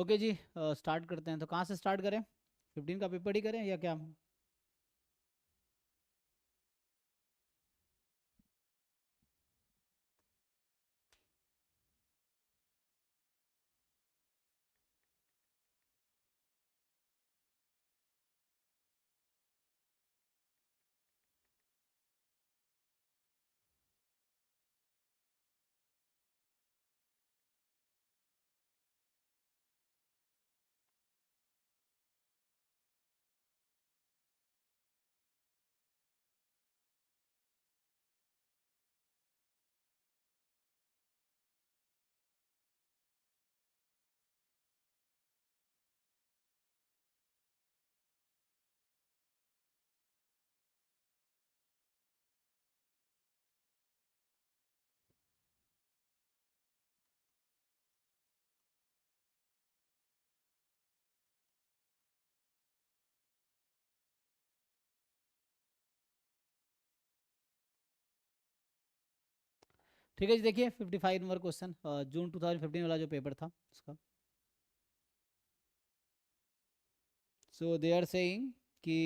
Okay जी, start करते हैं। तो कहाँ से स्टार्ट करें? 15 का पेपर ही करें या क्या? ठीक है जी, देखिए 55 नंबर क्वेश्चन, जून 2015 वाला जो पेपर था उसका। सो दे आर सेइंग कि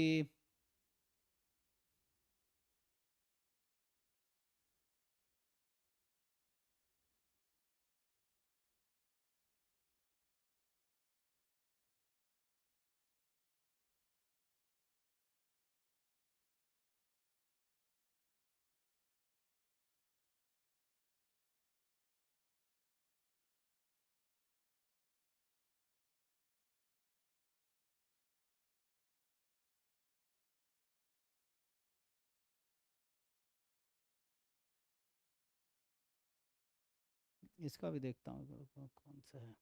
इसका भी देखता हूँ कौन सा है।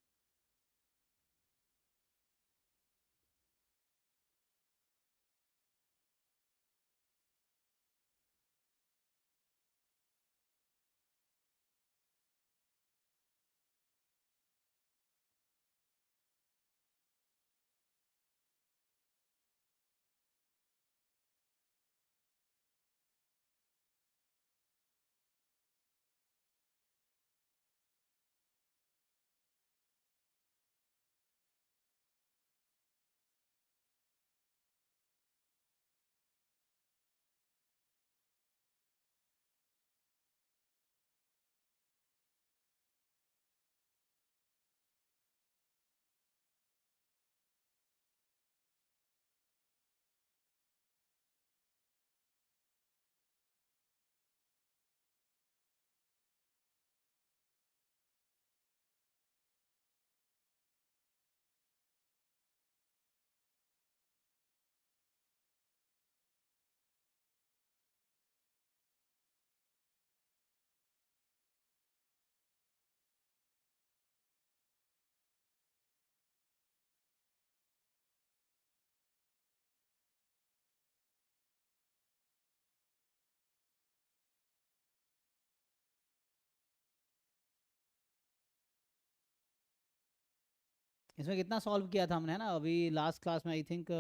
इसमें कितना सॉल्व किया था हमने, है ना? अभी लास्ट क्लास में आई थिंक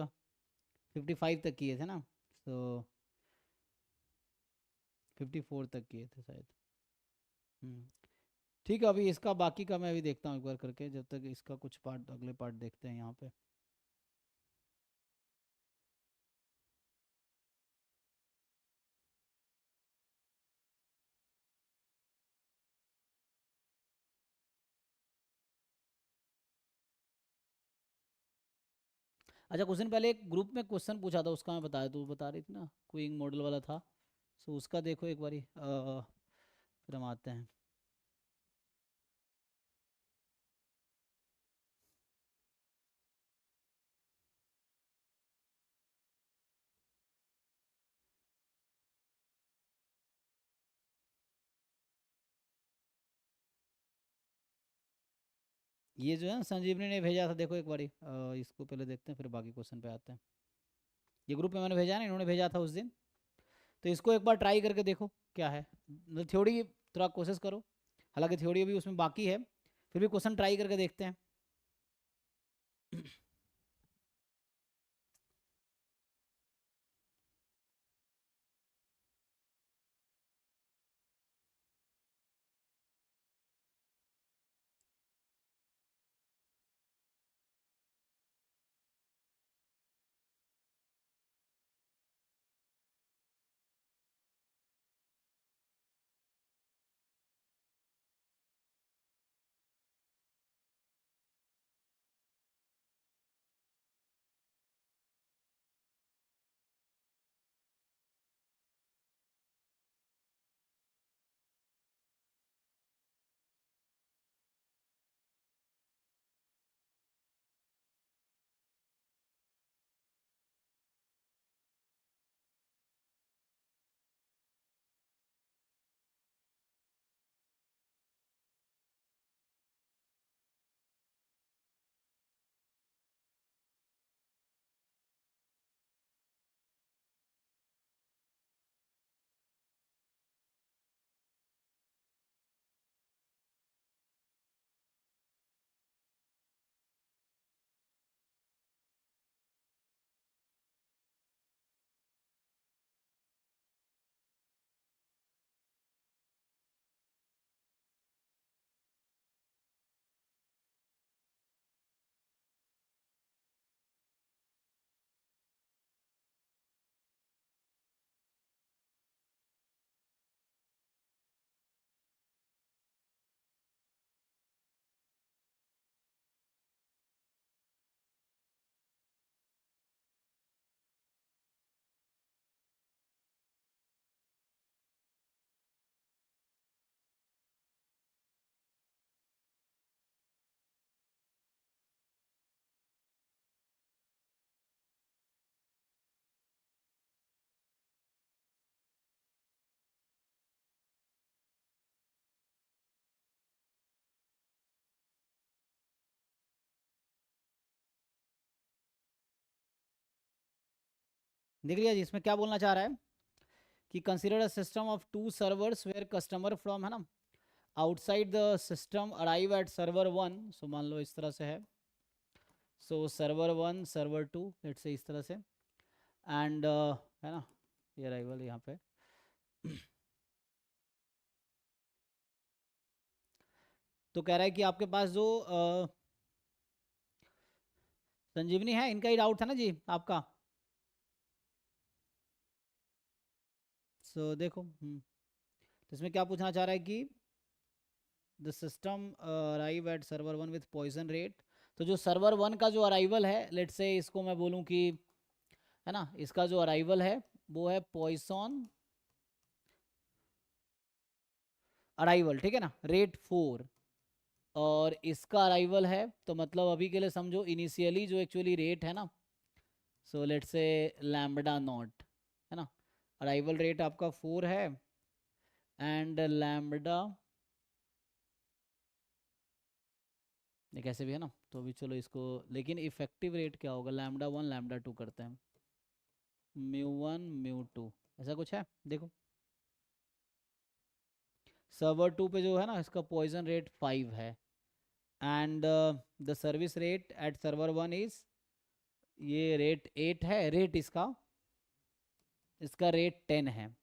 55 तक किए थे ना। सो 54 तक किए थे शायद। हम्म। ठीक है, अभी इसका बाकी का मैं अभी देखता हूँ एक बार करके, जब तक इसका कुछ पार्ट, अगले पार्ट देखते हैं यहाँ पे। अच्छा, कुछ दिन पहले एक ग्रुप में क्वेश्चन पूछा था, उसका मैं बताया, तू बता रही थी ना, क्विंग मॉडल वाला था। सो उसका देखो एक बारी, फिर हम आते हैं। ये जो है ना, संजीवनी ने भेजा था, देखो एक बारी, इसको पहले देखते हैं फिर बाकी क्वेश्चन पे आते हैं। ये ग्रुप में मैंने भेजा ना, इन्होंने भेजा था उस दिन। तो इसको एक बार ट्राई करके देखो क्या है, मतलब थ्योरी थोड़ा कोशिश करो। हालांकि थ्योरी अभी उसमें बाकी है, फिर भी क्वेश्चन ट्राई करके देखते हैं। देख लिया जी, इसमें क्या बोलना चाह रहा है कि consider a system of two servers where customer from, है ना, outside the system arrive at server one. So मान लो इस तरह से है, so server one server two, let's say इस तरह से, एंड है ना, ये अराइवल यहाँ पे तो कह रहा है कि आपके पास जो संजीवनी है, इनका ही डाउट था ना जी आपका। सो देखो तो इसमें क्या पूछना चाह रहा है कि the system arrive at server one with Poisson rate. तो जो सर्वर वन का जो अराइवल है, लेट्स से इसको मैं बोलूँ कि, है ना, इसका जो अराइवल है वो है पॉइसन अराइवल, ठीक है ना, रेट 4, और इसका अराइवल है, तो मतलब अभी के लिए समझो इनिशियली जो एक्चुअली रेट है ना, so let's say lambda naught, है ना, अराइवल रेट आपका 4 है, एंड लैम्बडा, ये कैसे भी है ना, तो अभी चलो इसको, लेकिन इफेक्टिव रेट क्या होगा, लैम्बडा 1 लैम्बडा 2 करते हैं, μ1 μ2, ऐसा कुछ है। देखो सर्वर 2 पे जो है ना, इसका पॉइजन रेट 5 है, and the service rate at server 1 is, ये रेट 8 है, रेट इसका रेट 10 है।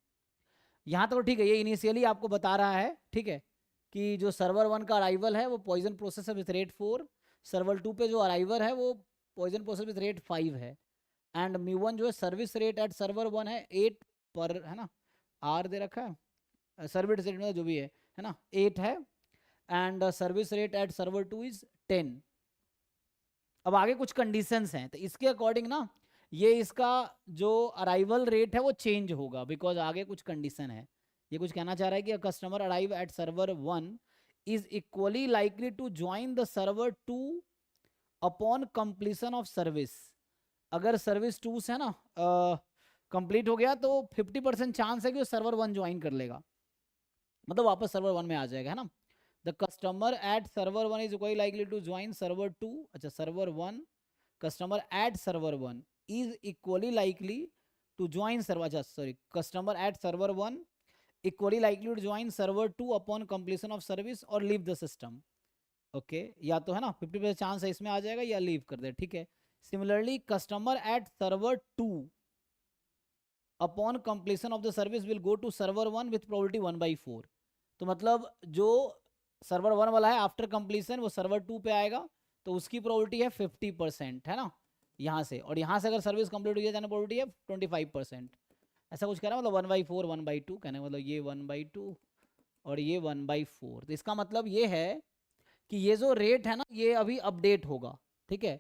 यहाँ तो ठीक है, ये इनिशियली आपको बता रहा है, ठीक है, कि जो सर्वर 1 का अराइवल है वो Poisson processor with rate 4, server 2 पे जो अराइवल है वो पॉइजन प्रोसेसर विथ रेट 5 है, एंड μ1 जो है सर्विस रेट एट सर्वर 1 है 8 पर, है ना, आर दे रखा है, सर्विस रेट में जो भी है ना, 8 है, and service rate at server 2 is 10। अब आगे कुछ कंडीशंस हैं, तो इसके अकॉर्डिंग ना ये इसका जो अराइवल रेट है वो चेंज होगा, बिकॉज आगे कुछ कंडीशन है। ये कुछ कहना चाह रहा है कि customer arrive at server 1 is equally likely to join the server 2 upon completion of service. अगर सर्विस 2 से, है ना, कंप्लीट हो गया तो 50% चांस है कि वो सर्वर 1 ज्वाइन कर लेगा, मतलब वापस सर्वर 1 में आ जाएगा, है ना। The customer at server 1 is equally likely to join server 2, अच्छा server 1, customer at server 1 is equally likely to join server, अच्छा sorry, customer at server 1 equally likely to join server 2 upon completion of service और leave the system. Okay, या तो है ना 50% chance है इसमें आ जाएगा, या लीव कर दे, ठीक है। Similarly customer at server 2 upon completion of the service will go to server 1 with probability 1/4। तो मतलब जो सर्वर 1 वाला है आफ्टर कंप्लीशन वो सर्वर 2 पे आएगा, तो उसकी प्रोबेबिलिटी है 50%, है ना, यहाँ से, और यहाँ से अगर सर्विस कंप्लीट हो जाए प्रोबेबिलिटी है 25%। ऐसा कुछ कह रहा है, मतलब 1/4 1/2 कहने, मतलब ये 1/2 और ये 1/4। तो इसका मतलब ये है कि ये जो रेट है ना ये अभी अपडेट होगा, ठीक है।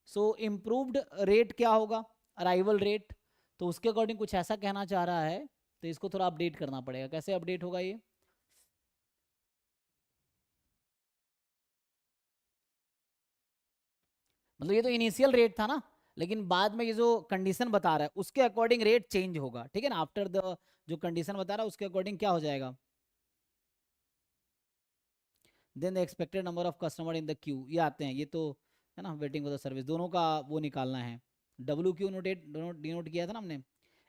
सो इम्प्रूव्ड रेट क्या होगा, अराइवल रेट, तो उसके अकॉर्डिंग कुछ ऐसा कहना चाह रहा है, तो इसको थोड़ा अपडेट करना पड़ेगा। कैसे अपडेट होगा ये, मतलब ये तो इनिशियल रेट था ना, लेकिन बाद में ये जो कंडीशन बता रहा है उसके अकॉर्डिंग रेट चेंज होगा, ठीक है ना, आफ्टर द जो कंडीशन बता रहा है उसके अकॉर्डिंग क्या हो जाएगा, then the expected number of customer in the queue, ये आते हैं, ये तो है ना, वेटिंग फॉर द सर्विस, दोनों का वो निकालना है, डब्ल्यू क्यू नोटेट डिनोट किया था ना हमने,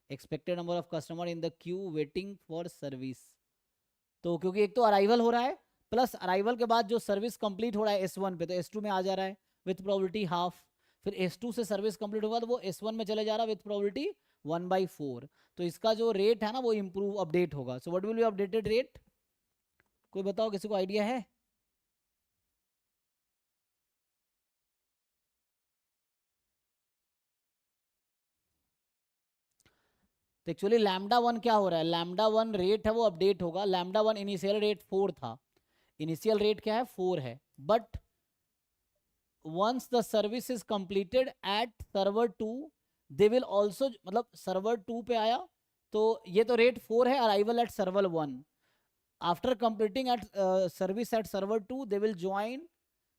expected number of customer in the Q waiting for service. तो क्योंकि एक तो अराइवल हो रहा है, प्लस अराइवल के बाद जो सर्विस कंप्लीट हो रहा है S1 पे, तो S2 में आ जा रहा है विथ प्रोबेबिलिटी हाफ, फिर S2 से सर्विस कंप्लीट होगा तो वो S1 में चले जा रहा है विथ प्रोबेबिलिटी 1/4। तो इसका जो रेट है ना वो इम्प्रूव अपडेट होगा। So what will be updated rate, कोई बताओ, किसी को आइडिया है। तो एक्चुअली लैम्डा 1 क्या हो रहा है, लैम्डा 1 रेट है वो अपडेट होगा। लैम्डा 1 इनिशियल रेट 4 था, इनिशियल रेट क्या है 4 है, but once the service is completed at server 2 they will also, मतलब सर्वर 2 पे आया तो ये तो रेट 4 है, arrival at server 1, after completing at service at server 2 they will join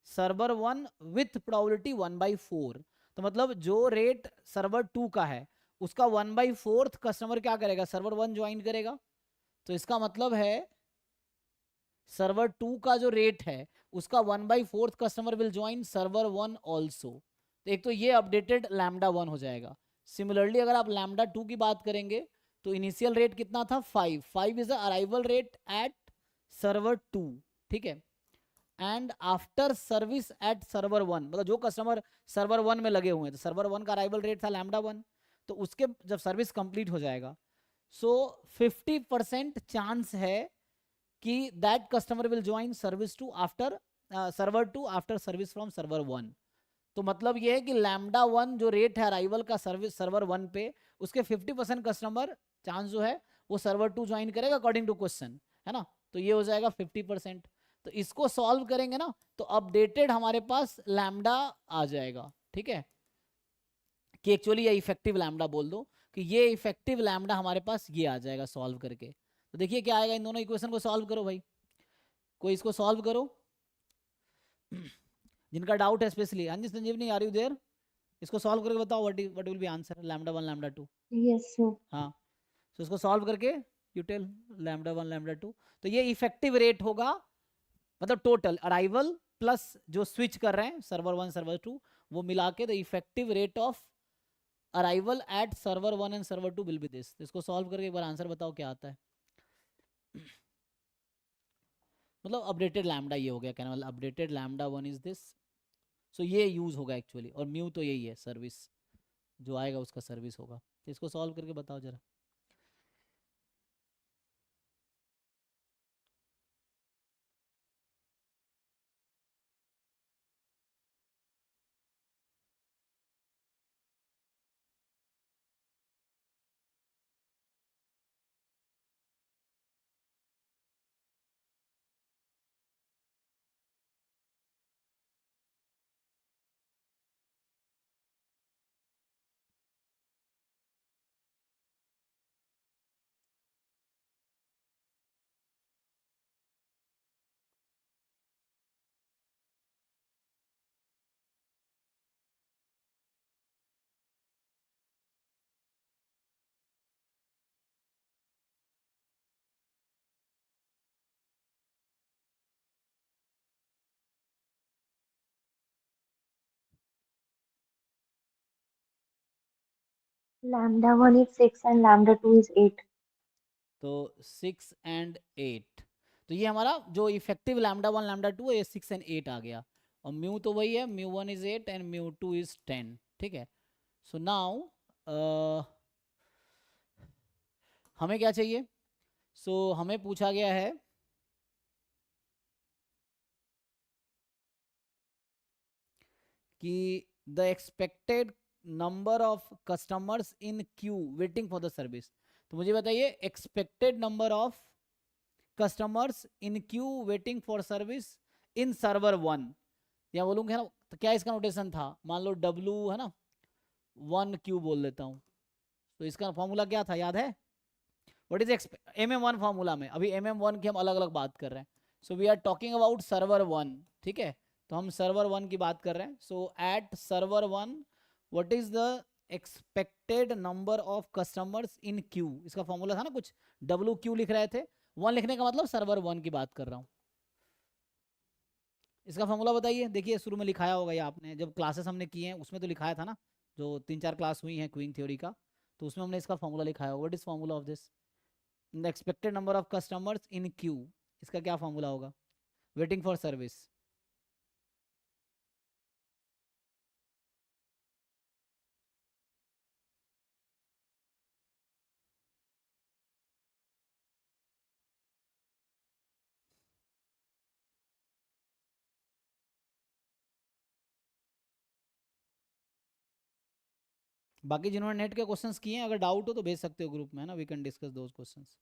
server 1 with probability 1/4। तो मतलब जो रेट सर्वर 2 का है उसका 1/4 कस्टमर क्या करेगा, सर्वर 1 ज्वाइन करेगा। तो इसका मतलब है सर्वर 2 का जो रेट है उसका 1/4 customer will join server 1 also. तो एक तो ये अपडेटेड लैम्डा 1 हो जाएगा। सिमिलरली अगर आप लैम्डा 2 की बात करेंगे तो इनिशियल रेट कितना था 5 is the arrival rate at server 2, ठीक है, and after service at server 1, मतलब जो कस्टमर सर्वर 1 में लगे हुए हैं तो सर्वर 1 का अराइवल रेट था लैम्डा 1, तो उसके जब सर्विस कंप्लीट हो जाएगा सो 50% चांस है कि that customer will join service two after server 2 after service from server 1। तो मतलब ये है कि लैम्डा 1 जो रेट है अराइवल का सर्विस सर्वर 1 पे, उसके 50% कस्टमर चांस जो है वो सर्वर 2 ज्वाइन करेगा अकॉर्डिंग टू क्वेश्चन, है ना, तो ये हो जाएगा 50%। तो इसको सॉल्व करेंगे ना तो अपडेटेड हमारे पास लैम्डा आ जाएगा, ठीक है, कि एक्चुअली ये इफेक्टिव लैम्डा बोल दो कि ये इफेक्टिव लैम्डा हमारे पास ये आ जाएगा सॉल्व करके। तो देखिए क्या आएगा, इन दोनों इक्वेशन को सॉल्व करो भाई, कोई इसको सॉल्व करो जिनका डाउट है स्पेशली। हाँ जी संजीवनी, आर यू देयर? इसको सॉल्व करके बताओ what will be answer lambda 1 lambda 2। Yes sir. हाँ, तो इसको सॉल्व करके यू टेल लैम्डा 1 लैम्डा 2। तो ये इफेक्टिव रेट होगा, मतलब टोटल अराइवल प्लस जो स्विच कर रहे हैं सर्वर 1 सर्वर 2 वो मिला के the effective rate of arrival at server 1 and server 2 will be this. इसको सॉल्व करके एक बार आंसर बताओ क्या आता है। मतलब अपडेटेड लैम्डा ये हो गया, कहने वाला अपडेटेड लैम्डा 1 इज दिस। सो ये यूज होगा एक्चुअली, और म्यू तो यही है सर्विस, जो आएगा उसका सर्विस होगा। तो इसको सॉल्व करके बताओ जरा। Lambda 1 is 6 and lambda 2 is 8. तो 6 एंड 8, तो ये हमारा जो इफेक्टिव लैम्डा 1 लैम्डा 2 है ये 6 एंड 8 आ गया। और म्यू तो वही है, mu 1 is 8 and mu 2 is 10, ठीक है। सो नाउ हमें क्या चाहिए, हमें पूछा गया है कि the expected number of customers in Q waiting for the service. तो मुझे बताइए expected number of customers in Q waiting for service in server 1, या बोलूँगा है ना, तो क्या इसका नोटेशन था, मान लो W है ना 1 क्यू बोल देता हूँ, तो इसका फॉर्मूला क्या था याद है? व्हाट इज MM1 फॉर्मूला में, अभी MM1 की हम अलग अलग बात कर रहे हैं। So we are talking about server 1, ठीक है, तो हम सर्वर 1 की बात कर रहे हैं। So at server 1 what is the expected number of customers in queue, इसका फॉर्मूला था ना कुछ, WQ लिख रहे थे, 1 लिखने का मतलब सर्वर 1 की बात कर रहा हूँ। इसका फॉर्मूला बताइए, देखिए शुरू में लिखाया होगा या आपने जब क्लासेस हमने किए हैं उसमें तो लिखाया था ना, जो 3-4 क्लास हुई हैं क्वीन थ्योरी का, तो उसमें हमने इसका फॉर्मूला लिखाया होगा। What is formula of this, the expected number of customers in queue, इसका क्या फॉर्मूला होगा वेटिंग फॉर सर्विस? बाकी जिन्होंने नेट के क्वेश्चंस किए हैं अगर डाउट हो तो भेज सकते हो ग्रुप में, है ना, we can discuss those questions.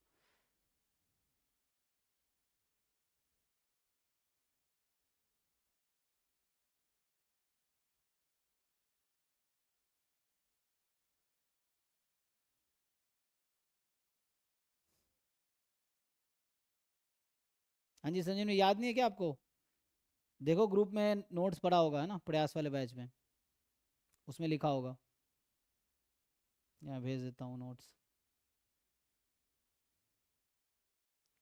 हाँ जी संजीव ने याद नहीं है क्या आपको? देखो ग्रुप में नोट्स पड़ा होगा, है ना, प्रयास वाले बैच में, उसमें लिखा होगा, यहाँ भेज देता हूँ नोट्स।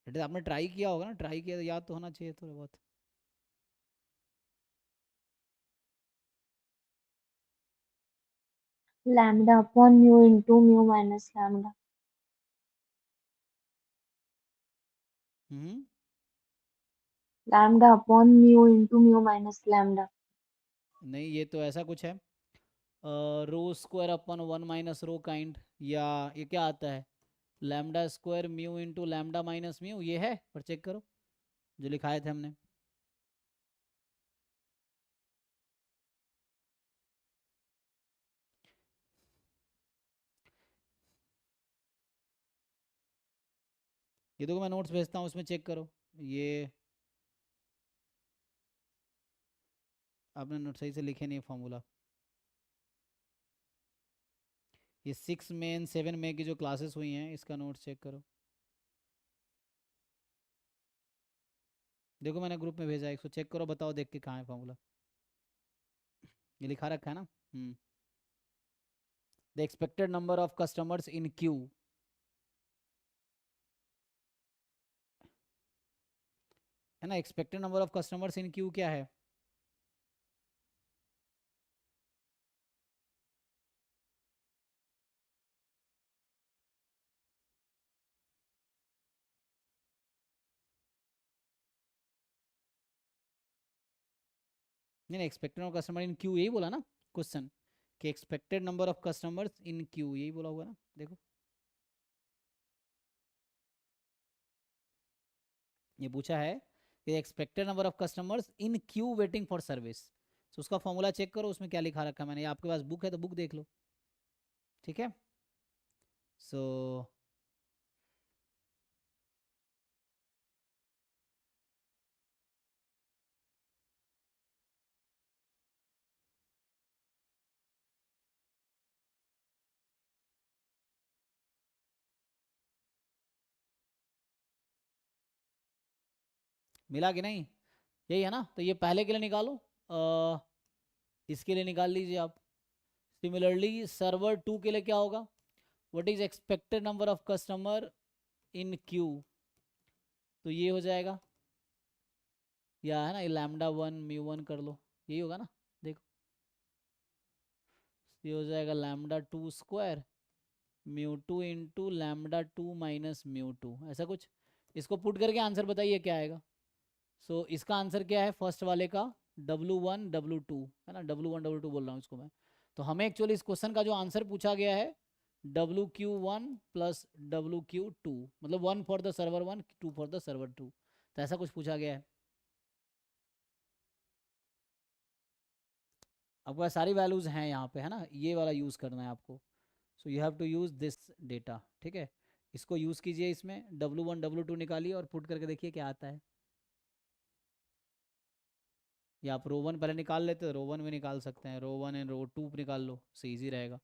बेटे आपने ट्राई किया होगा ना, ट्राई किया तो याद तो होना चाहिए थोड़ा बहुत। lambda upon mu into mu minus lambda. हम्म Lambda upon mu into mu minus lambda. नहीं, ये तो ऐसा कुछ है, rho square upon one minus rho kind, या ये क्या आता है, lambda square mu into lambda minus mu, ये है, पर चेक करो जो लिखाए थे हमने। ये देखो मैं नोट्स भेजता हूँ, उसमें चेक करो। ये आपने नोट सही से लिखे नहीं फॉर्मूला। ये 6 में 7 में की जो क्लासेस हुई हैं, इसका नोट चेक करो। देखो मैंने ग्रुप में भेजा है, इसको चेक करो, बताओ देख के कहाँ है फॉर्मूला। ये लिखा रखा है ना। The expected number of customers in Q, है ना, expected number of customers in Q क्या है? नहीं नहीं, expected number customer in Q, यही बोला ना क्वेश्चन, कि expected number of customers in Q, यही बोला हुआ ना, देखो। ये पूछा है कि expected number of customers in Q waiting for service, तो उसका फॉर्मूला चेक करो, उसमें क्या लिखा रखा है मैंने, आपके पास बुक है तो बुक देख लो, ठीक है। सो मिला कि नहीं? यही है ना, तो ये पहले के लिए निकालो, इसके लिए निकाल लीजिए आप। सिमिलरली सर्वर 2 के लिए क्या होगा, what is expected number of customer in Q, तो ये हो जाएगा, या है ना, ये लैम्डा वन म्यू वन कर लो, यही होगा ना, देखो ये हो जाएगा lambda two square mu two into lambda two minus mu two, ऐसा कुछ। इसको पुट करके आंसर बताइए क्या आएगा। सो इसका आंसर क्या है फर्स्ट वाले का, W1 W2, है ना, W1 W2 बोल रहा हूँ इसको मैं। तो हमें एक्चुअली इस क्वेश्चन का जो आंसर पूछा गया है, WQ1 प्लस WQ2, मतलब 1 for the server 1, 2 for the server 2, तो ऐसा कुछ पूछा गया है। आपके पास सारी वैल्यूज हैं यहाँ पे, है ना, ये वाला यूज़ करना है आपको। So you have to use this data, ठीक है। इसको यूज़ कीजिए, इसमें W1 W2 निकालिए और पुट करके देखिए क्या आता है। या आप रो वन पहले निकाल लेते हो, रो वन में निकाल सकते हैं, रो वन एंड रो टू निकाल लो, उससे ईजी रहेगा।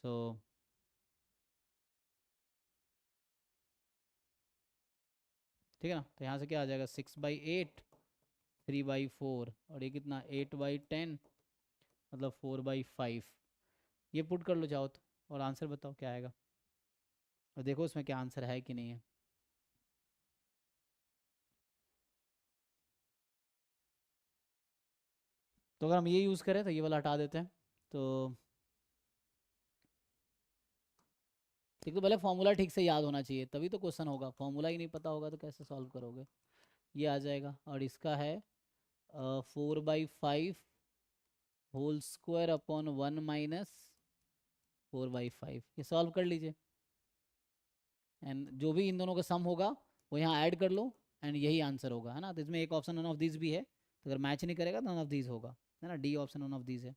सो ठीक है ना, तो यहाँ से क्या आ जाएगा, 6/8, 3/4, और ये कितना 8/10, मतलब 4/5। ये पुट कर लो चाहो तो, और आंसर बताओ क्या आएगा, और देखो उसमें क्या आंसर है कि नहीं है। तो अगर हम ये यूज़ करें तो ये वाला हटा देते हैं, तो एक तो पहले फॉर्मूला ठीक से याद होना चाहिए, तभी तो क्वेश्चन होगा, फॉर्मूला ही नहीं पता होगा तो कैसे सॉल्व करोगे। ये आ जाएगा, और इसका है 4/5 होल स्क्वायर अपॉन 1 - 4/5, ये सॉल्व कर लीजिए, एंड जो भी इन दोनों का सम होगा वो यहाँ ऐड कर लो, एंड यही आंसर होगा, है ना। तो इसमें एक ऑप्शन नन ऑफ दिस भी है, तो अगर मैच नहीं करेगा तो नन ऑफ दिस होगा, है ना, D option none of this है।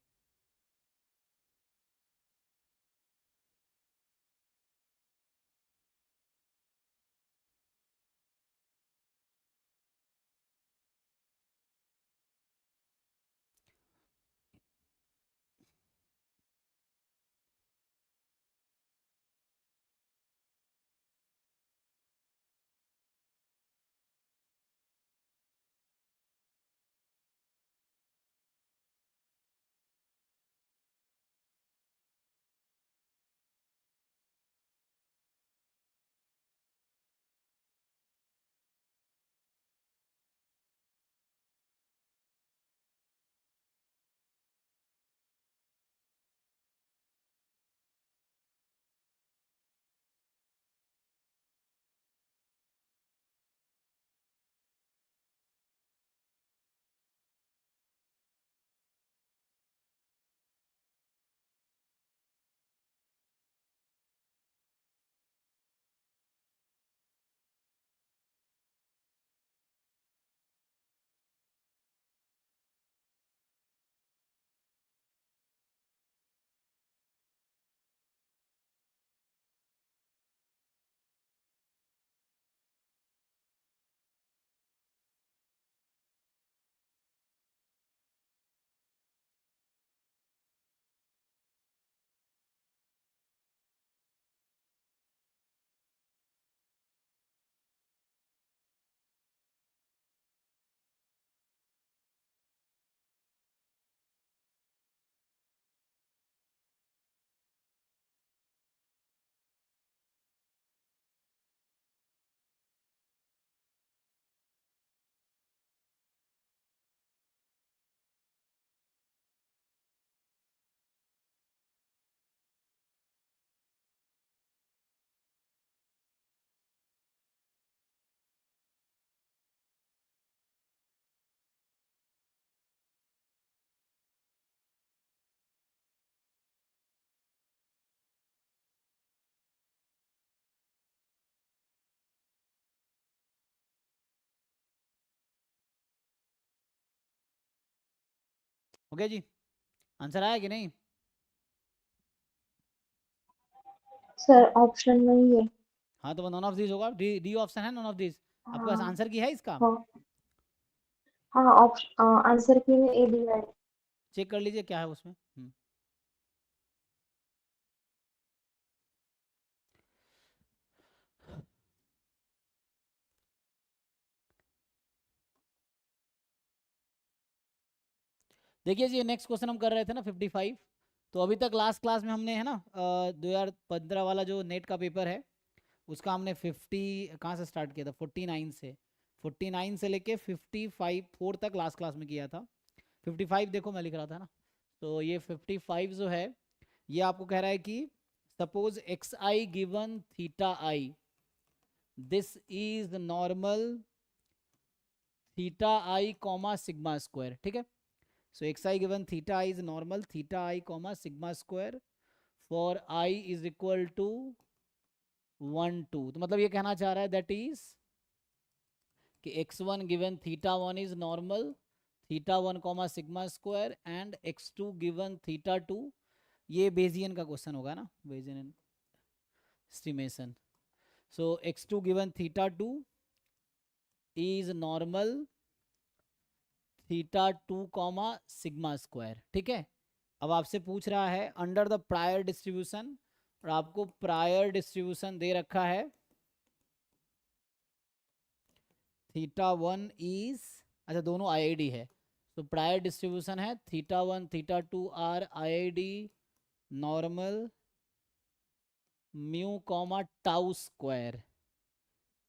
हो गया जी, आंसर आया कि नहीं? सर ऑप्शन में ही है। हाँ तो नॉन ऑफ दीज होगा, डी डी ऑप्शन है नॉन ऑफ दीज। आपके पास हाँ आंसर की है इसका? हाँ हाँ, ऑप्शन आंसर की में ए दिया है। चेक कर लीजिए क्या है उसमें। देखिए जी, नेक्स्ट क्वेश्चन हम कर रहे थे ना 55। तो अभी तक लास्ट क्लास में हमने है ना 2015 वाला जो नेट का पेपर है उसका हमने 50 कहाँ से स्टार्ट किया था, 49 से। 49 से लेके 55 4 तक लास्ट क्लास में किया था। 55 देखो मैं लिख रहा था ना, तो ये 55 जो है ये आपको कह रहा है कि suppose x I given theta I, this is normal theta I comma sigma square, ठीक है। So xi given theta I is normal theta I comma sigma square for I is equal to 1 2। तो मतलब ये कहना चाह रहा है that is कि x1 given theta 1 is normal theta 1 comma sigma square and x2 given theta 2, ये Bayesian का क्वेश्चन होगा ना, Bayesian estimation. So x2 given theta 2 is normal theta 2 comma sigma square, ठीक है। अब आपसे पूछ रहा है अंडर द प्रायर डिस्ट्रीब्यूशन, और आपको प्रायर डिस्ट्रीब्यूशन दे रखा है थीटा 1 इज, अच्छा दोनों आईआईडी है, तो प्रायर डिस्ट्रीब्यूशन है theta 1 theta 2 are IID normal mu comma tau square,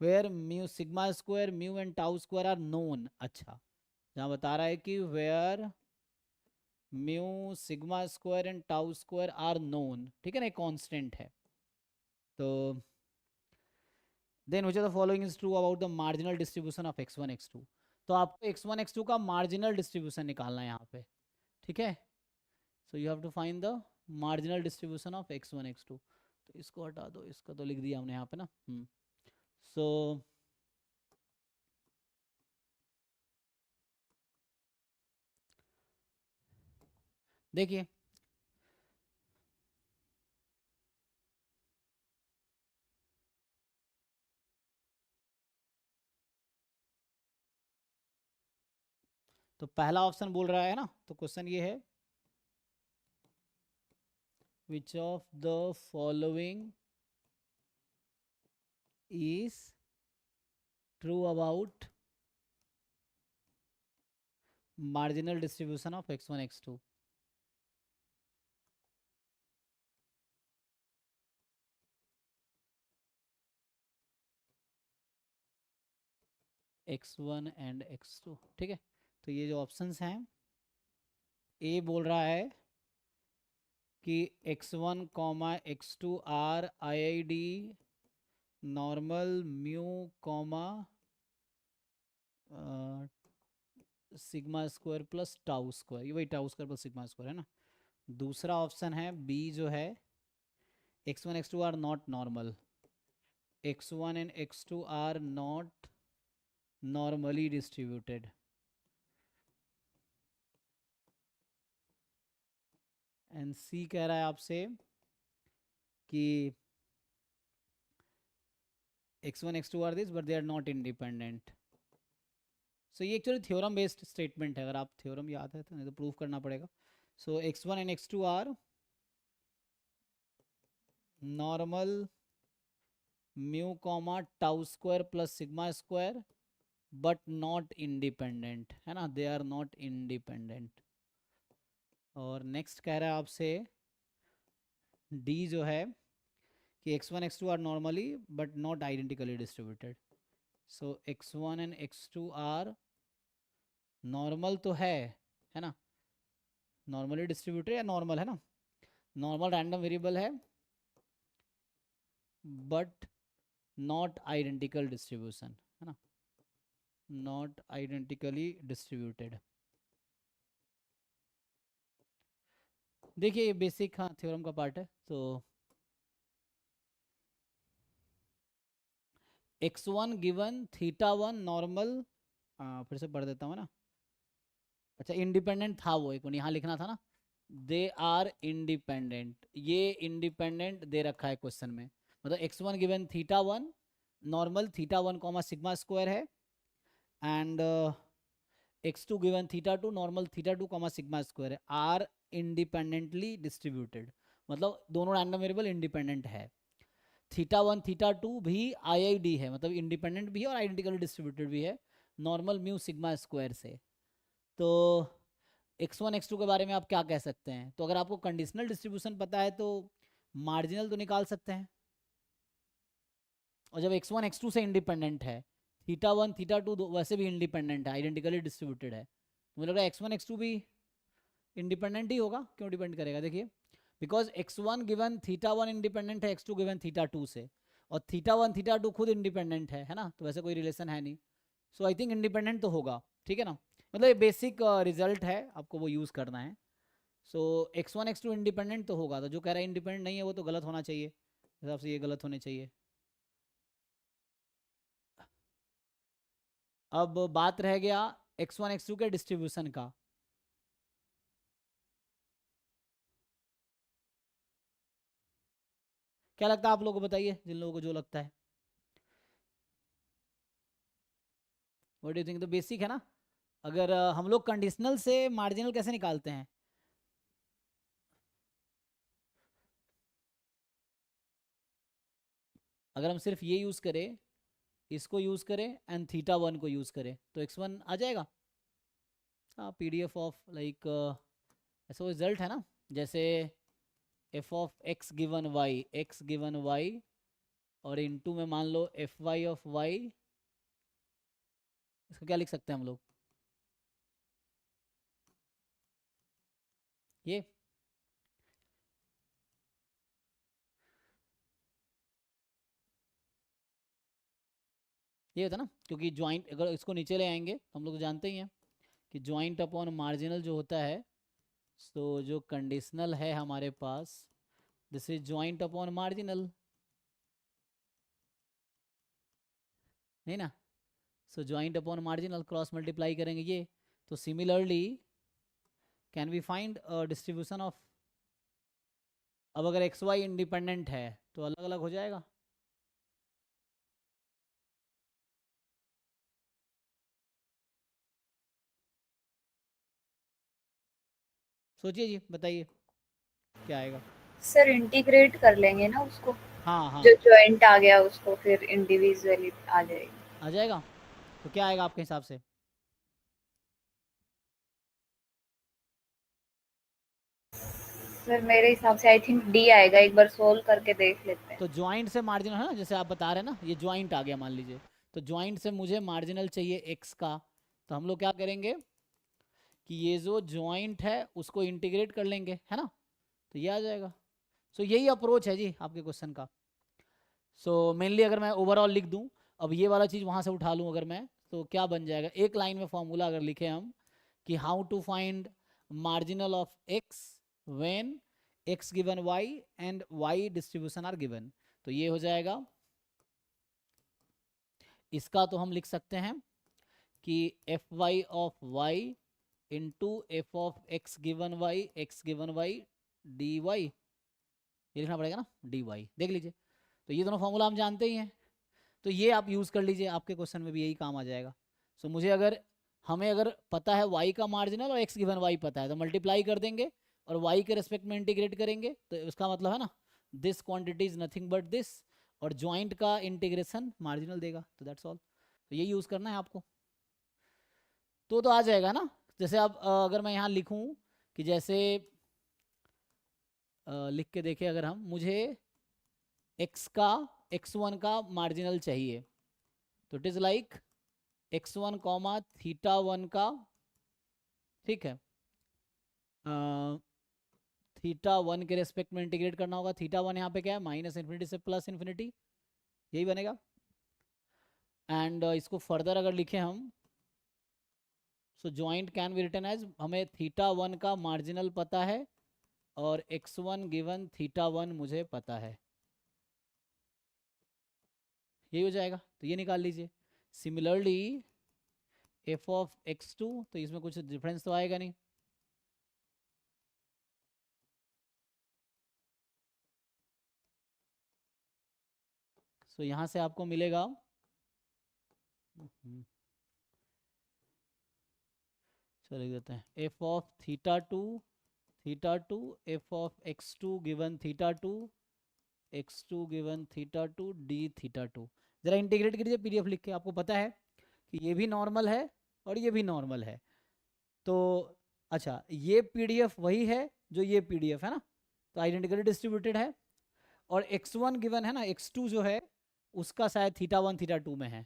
where mu sigma square mu and tau square are known. अच्छा, जहाँ बता रहा है कि where mu sigma square and tau square are known, ठीक है ना, कांस्टेंट है। तो then which of the following is true about the marginal distribution of x1 x2। तो आपको x1 x2 का मार्जिनल डिस्ट्रीब्यूशन निकालना है यहाँ पे, ठीक है। So you have to find the marginal distribution of x1 x2। तो इसको हटा दो, इसका तो लिख दिया हमने यहाँ पे ना। सो देखिए, तो पहला ऑप्शन बोल रहा है ना, तो क्वेश्चन ये है which of the following is true about marginal distribution of x1 x2। x1 and x2, ठीक है। तो ये जो ऑप्शंस हैं, ए बोल रहा है कि x1 comma x2 are IID normal mu comma sigma square plus tau square, ये वही tau square plus sigma square है ना। दूसरा ऑप्शन है बी जो है x1 x2 are not normal, x1 and x2 are not normally distributed. And C कह रहा है आपसे कि x1 x2 are this but they are not independent. So ये एक्चुअली थ्योरम बेस्ड स्टेटमेंट है, अगर आप थ्योरम याद है तो, नहीं तो प्रूफ करना पड़ेगा। So x1 and x2 are normal mu comma tau square plus sigma square but not independent, है ना, दे आर नॉट इंडिपेंडेंट। और नेक्स्ट कह रहा है आपसे डी जो है कि x1 x2 are normally but not identically distributed. So x1 and x2 are normal तो है ना, नॉर्मली डिस्ट्रीब्यूटेड या नॉर्मल है ना, नॉर्मल रैंडम वेरिएबल है बट नॉट आइडेंटिकल डिस्ट्रीब्यूशन, है ना, नॉट आइडेंटिकली डिस्ट्रीब्यूटेड। देखिए ये बेसिक हाँ थ्योरम का पार्ट है। तो x1 गिवन थीटा 1 नॉर्मल, फिर से पढ़ देता हूँ ना। अच्छा इंडिपेंडेंट था वो, एक मिनट यहाँ लिखना था ना, दे आर इंडिपेंडेंट, ये इंडिपेंडेंट दे रखा है क्वेश्चन में, मतलब x1 given theta one, normal theta one comma sigma square है, and x2 given theta two, normal theta two comma sigma square है, आर इंडिपेंडेंटली डिस्ट्रीब्यूटेड, मतलब दोनों रैंडम वेरिएबल इंडिपेंडेंट है। थीटा वन थीटा टू भी IID है, मतलब independent भी है और आइडेंटिकली डिस्ट्रीब्यूटेड भी है, नॉर्मल म्यू सिग्मा स्क्वायर से। तो x1 x2 के बारे में आप क्या कह सकते हैं? तो अगर आपको कंडीशनल डिस्ट्रीब्यूशन पता है तो मार्जिनल तो निकाल सकते हैं, और जब x1 x2 से इंडिपेंडेंट है, थीटा वन थीटा टू वैसे भी इंडिपेंडेंट है, आइडेंटिकली डिस्ट्रीब्यूटेड है, तो मुझे लग रहा है x1 x2 भी इंडिपेंडेंट ही होगा। क्यों डिपेंड करेगा? देखिए, because x1 given theta one independent है x2 गिवन थीटा टू से, और थीटा वन थीटा टू खुद इंडिपेंडेंट है ना, तो वैसे कोई रिलेशन है नहीं, सो आई थिंक इंडिपेंडेंट तो होगा, ठीक है ना, मतलब ये बेसिक रिजल्ट है, आपको वो यूज़ करना है। सो x1 x2 इंडिपेंडेंट तो होगा, तो जो कह रहा है इंडिपेंडेंट नहीं है वो तो गलत होना चाहिए, हिसाब से ये गलत होने चाहिए। अब बात रह गया x1 x2 के डिस्ट्रीब्यूशन का। क्या लगता है आप लोगों को? बताइए, जिन लोगों को जो लगता है। What do you think? तो बेसिक है ना, अगर हम लोग कंडीशनल से मार्जिनल कैसे निकालते हैं? अगर हम सिर्फ ये यूज़ करें, इसको यूज़ करें एंड थीटा वन को यूज़ करें, तो x1 आ जाएगा। हाँ, PDF ऑफ लाइक ऐसा रिजल्ट है ना, जैसे f of x given y और इनटू में मान लो fy ऑफ y, इसका क्या लिख सकते हैं हम लोग? ये होता है ना, क्योंकि ज्वाइंट अगर इसको नीचे ले आएंगे तो हम लोग जानते ही हैं कि ज्वाइंट अपॉन मार्जिनल जो होता है, तो जो कंडीशनल है हमारे पास, this is joint upon marginal, नहीं ना? So joint upon marginal cross multiply करेंगे ये, तो similarly can we find distribution of, अब अगर एक्स वाई इंडिपेंडेंट है तो अलग अलग हो जाएगा। सोचिए जी, बताइए क्या आएगा। सर इंटीग्रेट कर लेंगे ना उसको, हाँ हाँ, जो जॉइंट आ गया उसको फिर इंडिविजुअली आ जाएगी। आ जाएगा, तो क्या आएगा आपके हिसाब से? सर मेरे हिसाब से आई थिंक डी आएगा, एक बार सोल्व करके देख लेते हैं। तो ज्वाइंट से मार्जिनल है ना, जैसे आप बता रहे हैं ना, ये ज्वाइंट आ गया मान लीजिए, तो ज्वाइंट से मुझे मार्जिनल चाहिए एक्स का, तो हम लोग क्या करेंगे कि ये जो ज्वाइंट है उसको इंटीग्रेट कर लेंगे, है ना, तो ये आ जाएगा। सो यही अप्रोच है जी आपके क्वेश्चन का। सो मेनली अगर मैं ओवरऑल लिख दूं, अब ये वाला चीज़ वहाँ से उठा लूँ अगर मैं, तो क्या बन जाएगा, एक लाइन में फॉर्मूला अगर लिखे हम कि how to find marginal of x when x given y and y distribution are given, तो ये हो जाएगा, इसका तो हम लिख सकते हैं कि f y of y into f of x given y d y, ये लिखना पड़ेगा ना, डी वाई, देख लीजिए, तो ये दोनों फॉर्मूला हम जानते ही हैं, तो ये आप यूज़ कर लीजिए, आपके क्वेश्चन में भी यही काम आ जाएगा। सो मुझे अगर, हमें अगर पता है y का मार्जिनल और x गिवन y पता है, तो मल्टीप्लाई कर देंगे और y के रेस्पेक्ट में इंटीग्रेट करेंगे, तो उसका मतलब है ना, this quantity is nothing but this, और ज्वाइंट का इंटीग्रेशन मार्जिनल देगा, तो दैट्स ऑल, तो ये यूज़ करना है आपको, तो आ जाएगा ना। जैसे अब अगर मैं यहाँ लिखूँ कि जैसे लिख के देखें, अगर हम, मुझे x1 का मार्जिनल चाहिए, तो it is like x1 comma theta one का, ठीक है, थीटा वन के रेस्पेक्ट में इंटीग्रेट करना होगा, थीटा वन यहाँ पे क्या है, माइनस इन्फिनिटी से प्लस इन्फिनिटी, यही बनेगा। एंड इसको फर्दर अगर लिखें हम, so joint can be written as, हमें थीटा वन का मार्जिनल पता है और x1 गिवन थीटा वन मुझे पता है, यही हो जाएगा, तो ये निकाल लीजिए। सिमिलरली एफ ऑफ x2, तो इसमें कुछ डिफरेंस तो आएगा नहीं। सो यहाँ से आपको मिलेगा चलो लिख देते हैं F of theta two F of x2 given theta to x2 given theta to D theta two. जरा इंटीग्रेट कीजिए पीडीएफ लिख के। आपको पता है कि ये भी नॉर्मल है और ये भी नॉर्मल है, तो अच्छा ये पीडीएफ वही है जो ये पीडीएफ है ना, तो आइडेंटिकली डिस्ट्रीब्यूटेड है। और x1 गिवन है ना, x2 जो है उसका शायद थीटा1 थीटा2 में है।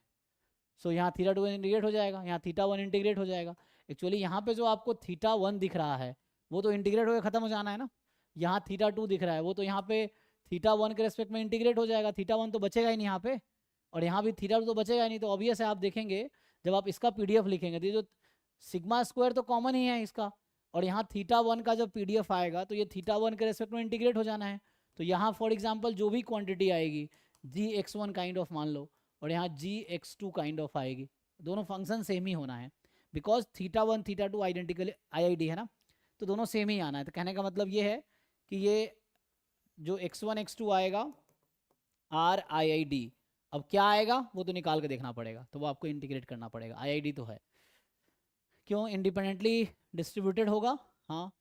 सो यहाँ थीटा2 इंटीग्रेट हो जाएगा, यहाँ थीटा1 इंटीग्रेट हो जाएगा। एक्चुअली यहाँ पे जो आपको थीटा1 दिख रहा है वो तो इंटीग्रेट होकर खत्म हो जाना है ना। यहाँ थीटा2 दिख रहा है वो तो यहाँ पे थीटा1 के रेस्पेक्ट में इंटीग्रेट हो जाएगा, थीटा1 तो बचेगा ही नहीं यहाँ पे, और यहाँ भी थीटा2 तो बचेगा ही नहीं। तो ऑब्वियस है, आप देखेंगे जब आप इसका पीडीएफ लिखेंगे तो ये जो सिग्मा स्क्वायर तो कॉमन ही है इसका, और यहाँ थीटा1 का जब पीडीएफ आएगा तो ये थीटा1 के रेस्पेक्ट में इंटीग्रेट हो जाना है। तो यहाँ फॉर एग्जाम्पल जो भी क्वांटिटी आएगी gx1 काइंड ऑफ मान लो, और यहाँ gx2 काइंड ऑफ आएगी, दोनों फंक्शन सेम ही होना है बिकॉज थीटा1 थीटा2 आइडेंटिकल आईआईडी है ना, तो दोनों सेम ही आना है। तो कहने का मतलब ये है कि ये जो x1 x2 आएगा आर आईआईडी, अब क्या आएगा वो तो निकाल के देखना पड़ेगा, तो वो आपको इंटीग्रेट करना पड़ेगा। आईआईडी तो है, क्यों इंडिपेंडेंटली डिस्ट्रीब्यूटेड होगा, हाँ,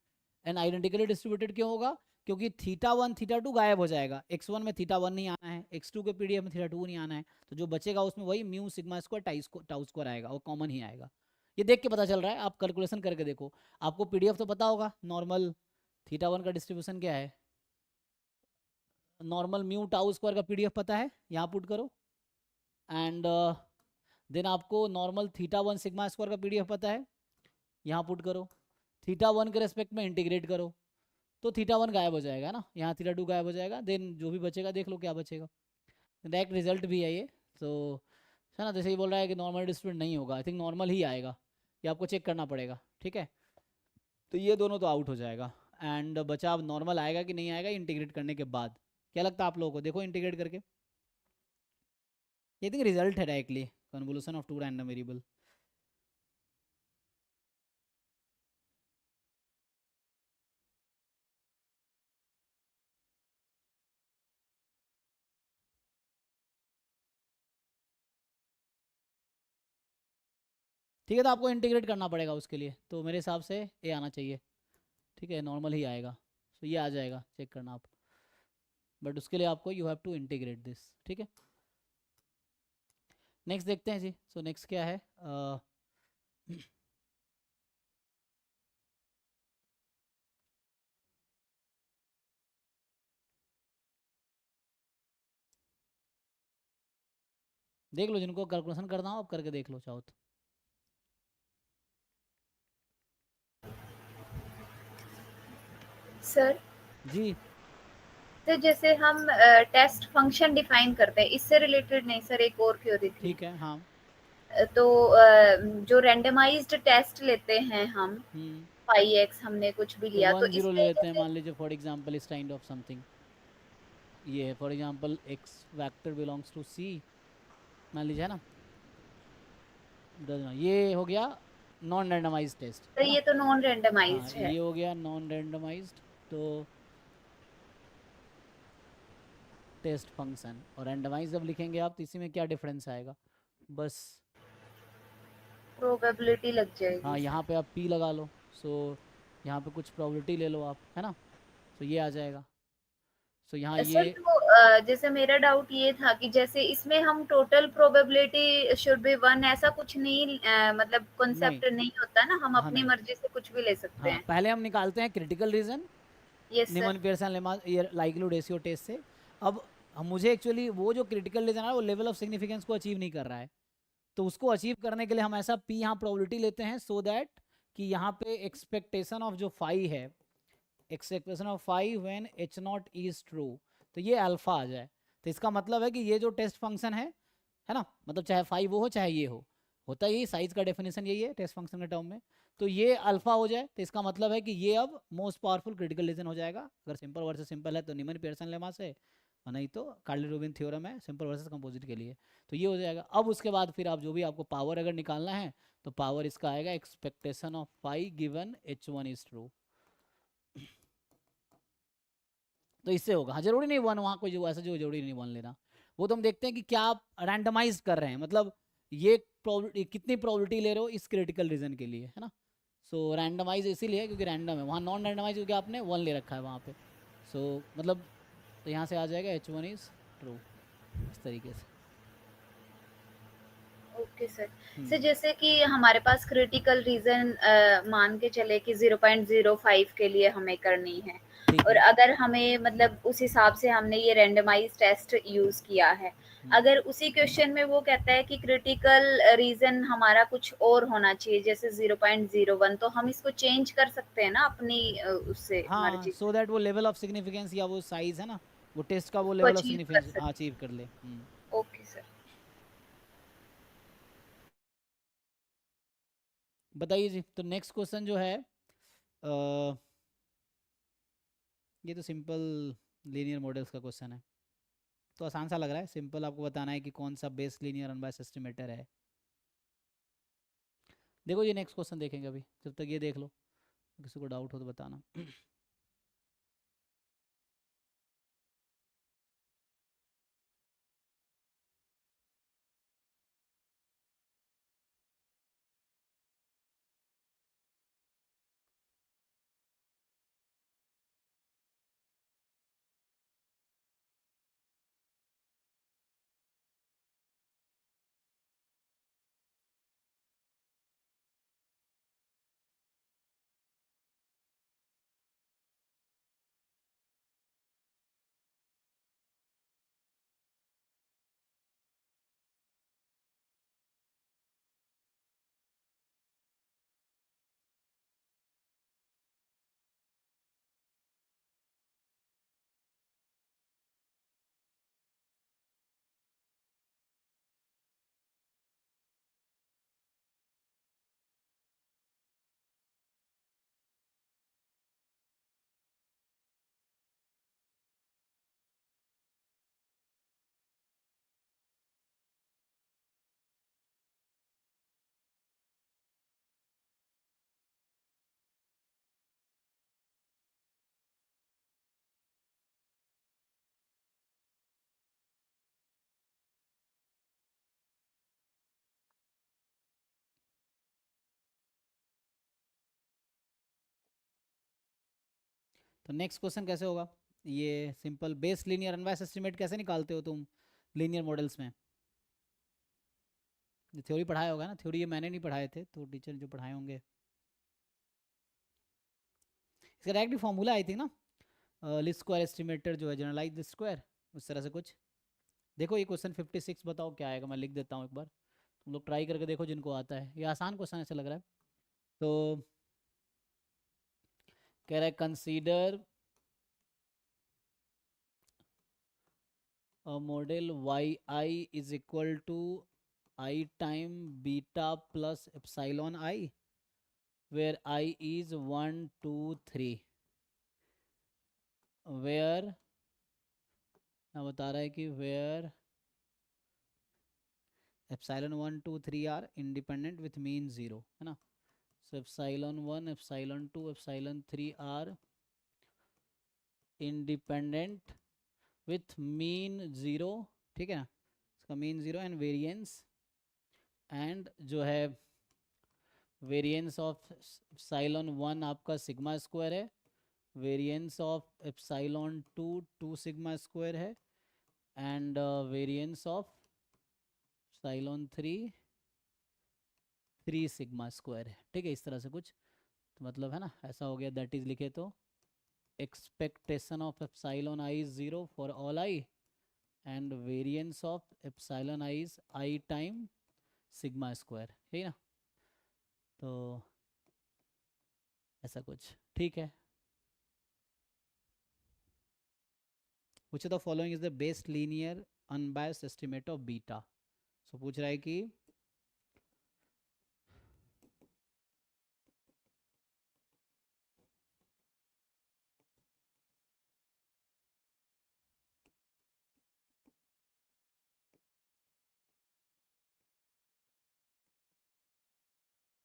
एंड आइडेंटिकली डिस्ट्रीब्यूटेड क्यों होगा, क्योंकि थीटा1 थीटा2 गायब हो जाएगा। x1 में थीटा1 नहीं आना है, x2 के पीडीएफ में थीटा2 नहीं आना है, तो जो बचेगा उसमें वही mu sigma square tau square आएगा, वो कॉमन ही आएगा। ये देख के पता चल रहा है, आप कैलकुलेशन करके देखो, आपको पीडीएफ तो पता होगा नॉर्मल थीटा1 का डिस्ट्रीब्यूशन क्या है, नॉर्मल म्यू टाउ स्क्वायर का पीडीएफ पता है, यहाँ पुट करो, एंड देन आपको नॉर्मल थीटा1 सिग्मा स्क्वायर का पीडीएफ पता है, यहाँ पुट करो, थीटा1 के रेस्पेक्ट में इंटीग्रेट करो, तो थीटा1 गायब हो जाएगा ना, यहाँ थीटा2 गायब हो जाएगा, देन जो भी बचेगा देख लो क्या बचेगा। डायरेक्ट रिजल्ट भी है ये, तो है ना, जैसे ही बोल रहा है कि नॉर्मल डिस्ट्रीब्यूट नहीं होगा, आई थिंक नॉर्मल ही आएगा, ये आपको चेक करना पड़ेगा, ठीक है। तो ये दोनों तो आउट हो जाएगा, एंड बचा अब नॉर्मल आएगा कि नहीं आएगा इंटीग्रेट करने के बाद। क्या लगता है आप लोगों को, देखो इंटीग्रेट करके, ये थिंक रिजल्ट है directly convolution of two random variable. ठीक है, तो आपको इंटीग्रेट करना पड़ेगा उसके लिए, तो मेरे हिसाब से ए आना चाहिए, ठीक है, नॉर्मल ही आएगा, तो ये आ जाएगा, चेक करना आप, बट उसके लिए आपको you have to integrate this, ठीक है। नेक्स्ट देखते हैं जी, सो नेक्स्ट क्या है, देख लो जिनको कैलकुलेशन करना हो आप करके देख लो चाहो तो। सर जी तो जैसे हम टेस्ट फंक्शन डिफाइन करते हैं, इससे रिलेटेड नहीं सर, एक और थ्योरी थी। ठीक है, हाँ, तो जो रैंडमाइज्ड टेस्ट लेते हैं हम, 5x हमने कुछ भी तो लिया, तो 1 0 ले इसमें लेते हैं, जैसे मान लीजिए फॉर एग्जांपल इस काइंड ऑफ समथिंग, ये है for example x vector belongs to c, मान लीजिए, है ना, ये हो गया नॉन रैंडमाइज्ड टेस्ट, तो ये तो नॉन हाँ रैंडमाइज्ड है। ये हो गया नॉन रैंडमाइज्ड, तो टेस्ट फंक्शन, और रैंडमाइज जब लिखेंगे आप तो इसी में क्या डिफरेंस आएगा, बस प्रोबेबिलिटी लग जाएगी। हाँ यहाँ पे आप p लगा लो, सो यहाँ पे कुछ प्रोबेबिलिटी ले लो आप, है ना, तो ये आ जाएगा। सो यहाँ सर ये तो जैसे मेरा डाउट ये था कि जैसे इसमें हम टोटल प्रोबेबिलिटी शुड बी 1 ऐसा कुछ नहीं, मतलब नहीं, कॉन्सेप्ट नहीं होता ना, हम हाँ अपनी नहीं, मर्जी से कुछ भी ले सकते हाँ हैं। पहले हम निकालते हैं क्रिटिकल रीजन यस नीमन सर। पियर्सन लेमा ये लाइक्लीहुड रेशियो टेस्ट से। अब मुझे एक्चुअली वो जो क्रिटिकल रीजन है वो लेवल ऑफ सिग्निफिकेंस को अचीव नहीं कर रहा है, तो उसको अचीव करने के लिए हम ऐसा p यहाँ प्रोबेबिलिटी लेते हैं, सो दैट कि यहाँ पे एक्सपेक्टेशन ऑफ जो फाई है, expectation of phi when h naught is true, तो ये अल्फा आ जाए। तो इसका मतलब है कि ये जो टेस्ट फंक्शन है ना, मतलब चाहे फाई वो हो चाहे ये हो, होता यही, साइज का डेफिनेशन यही है टेस्ट फंक्शन के टर्म में, तो ये अल्फा हो जाए तो इसका मतलब है कि ये अब मोस्ट पावरफुल क्रिटिकल रीजन हो जाएगा। अगर सिंपल वर्सेस सिंपल है तो नीमन पियर्सन लेमा से, और नहीं तो कार्ली रूबिन थ्योरम है सिंपल वर्सेस कंपोजिट के लिए, तो ये हो जाएगा। अब उसके बाद फिर आप जो भी आपको पावर अगर निकालना है तो पावर इसका आएगा expectation of pi given H1 is true. तो इससे होगा। हाँ जरूरी नहीं वन, वहाँ कोई जो ऐसा जो जरूरी नहीं वन लेना, वो तो हम देखते हैं कि क्या आप रैंडमाइज कर रहे हैं, मतलब ये कितनी प्रोबेबिलिटी ले रहे हो इस क्रिटिकल रीजन के लिए, है ना। सो रैंडमाइज इसीलिए है क्योंकि रैंडम है, वहाँ नॉन रैंडमाइज क्योंकि आपने वन ले रखा है वहाँ पे। सो मतलब तो यहाँ से आ जाएगा H1 इज ट्रू इस तरीके से। Okay sir. सर जैसे कि हमारे पास क्रिटिकल रीजन मान के चले कि 0.05 के लिए हमें करनी है, ठीक और है। अगर हमें मतलब उस हिसाब से हमने ये रैंडमाइज टेस्ट यूज किया है, अगर उसी क्वेश्चन में वो कहता है कि क्रिटिकल रीजन हमारा कुछ और होना चाहिए जैसे 0.01, तो हम इसको चेंज कर सकते हैं ना अपनी उससे हाँ मर्जी सो दैट वो लेवल ऑफ सिग्निफिकेंस या वो साइज है ना, वो टेस्ट का वो को लेवल ऑफ अचीव कर सिग्निफिकेंस सकते। अचीव कर ले। Okay sir. बताइए जी। तो नेक्स्ट क्वेश्चन जो है ये तो सिंपल लीनियर मॉडल्स का क्वेश्चन है, तो आसान सा लग रहा है। सिंपल आपको बताना है कि कौन सा बेस लीनियर अनबायस्ड एस्टिमेटर है। देखो ये नेक्स्ट क्वेश्चन देखेंगे अभी, जब तक ये देख लो, किसी को डाउट हो तो बताना। तो नेक्स्ट क्वेश्चन कैसे होगा, ये simple base linear unbiased estimate कैसे निकालते हो तुम लीनियर मॉडल्स में। थ्योरी पढ़ाया होगा ना, थ्योरी ये मैंने नहीं पढ़ाए थे, तो टीचर जो पढ़ाए होंगे। इसका डायरेक्टली फॉर्मूला आई थी ना, लिस्ट स्क्वायर एस्टिमेटर जो है जनरलाइज लिस्ट स्क्वायर, उस तरह से कुछ। देखो ये क्वेश्चन 56 बताओ क्या आएगा, मैं लिख देता हूँ एक बार, तुम लोग ट्राई करके देखो जिनको आता है। ये आसान क्वेश्चन ऐसा लग रहा है। तो कह रहा है consider a model yi is equal to I time beta plus epsilon I, where I is 1 2 3, where बता रहा है कि where epsilon 1 2 3 are independent with mean 0, है ना। So epsilon 1 epsilon 2 epsilon 3 are independent with mean 0, ठीक है ना। इसका मीन 0 एंड वेरिएंस, एंड जो है वेरिएंस ऑफ एप्सिलॉन 1 आपका सिग्मा स्क्वायर है, variance of epsilon 2 2 sigma square है, and variance of epsilon 3 3 sigma square है। ठीक है, इस तरह से कुछ, तो मतलब है ना ऐसा हो गया। दैट इज लिखे तो expectation of epsilon I is 0 for all I, and variance of epsilon I is I time sigma square, ठीक है ना। तो ऐसा कुछ, ठीक है। Which of the following is the best linear unbiased estimate of beta? So पूछ रहा है कि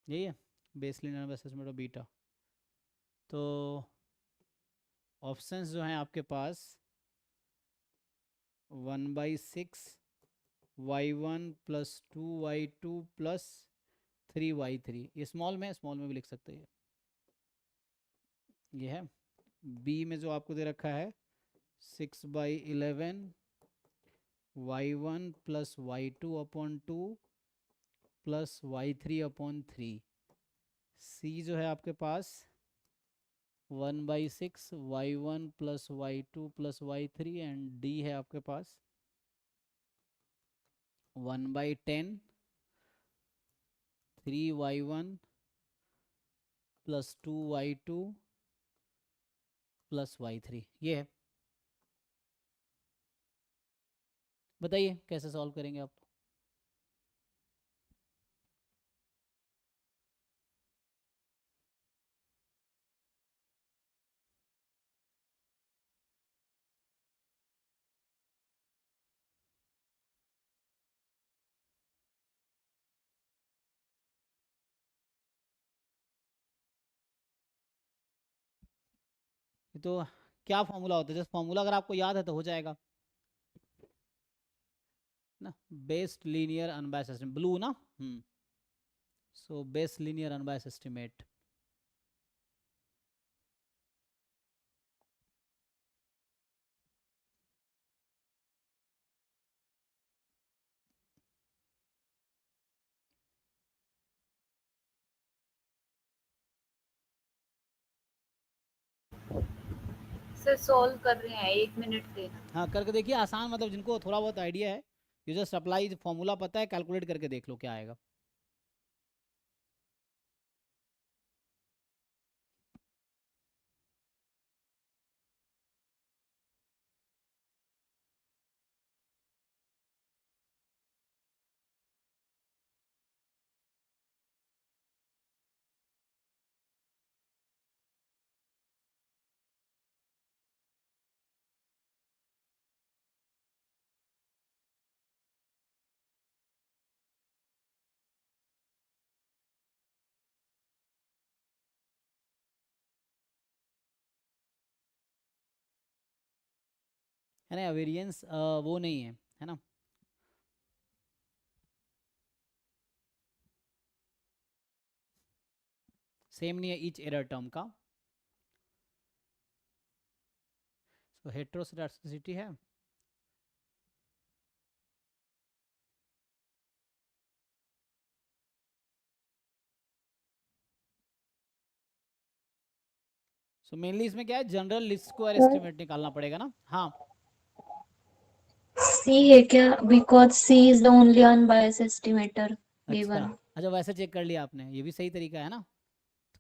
यही है base linear unbiased estimate of beta. तो ऑप्शंस जो हैं आपके पास 1/6 y1 plus 2y2 plus 3y3, ये स्मॉल में भी लिख सकते हैं। ये है बी में जो आपको दे रखा है 6/11 y1 plus y2 upon 2 plus y3 upon 3। सी जो है आपके पास 1/6 y1 plus y2 plus y3 and D है आपके पास 1/10 3y1 plus 2y2 plus y3, ये है। बताइए कैसे सॉल्व करेंगे आप। तो क्या फॉर्मूला होता है, जैसे फॉर्मूला अगर आपको याद है तो हो जाएगा ना, best linear unbiased estimate, blue ना। So best linear unbiased estimate. Sir solve कर रहे हैं, 1 मिनट देना। हाँ करके देखिए, आसान, मतलब जिनको थोड़ा बहुत आइडिया है, यू जस्ट अप्लाई, फॉर्मूला पता है, कैलकुलेट करके देख लो क्या आएगा। है ना, वेरिएंस वो नहीं है ना। सेम नहीं है ईच एरर टर्म का। तो हेट्रोस्केडास्टिसिटी है, सो मेनली इसमें क्या है, जनरल लिस्ट स्क्वायर एस्टिमेट निकालना पड़ेगा ना। हाँ C है क्या? Because C is the only unbiased estimator given. अच्छा वैसे चेक कर लिया आपने, ये भी सही तरीका है ना,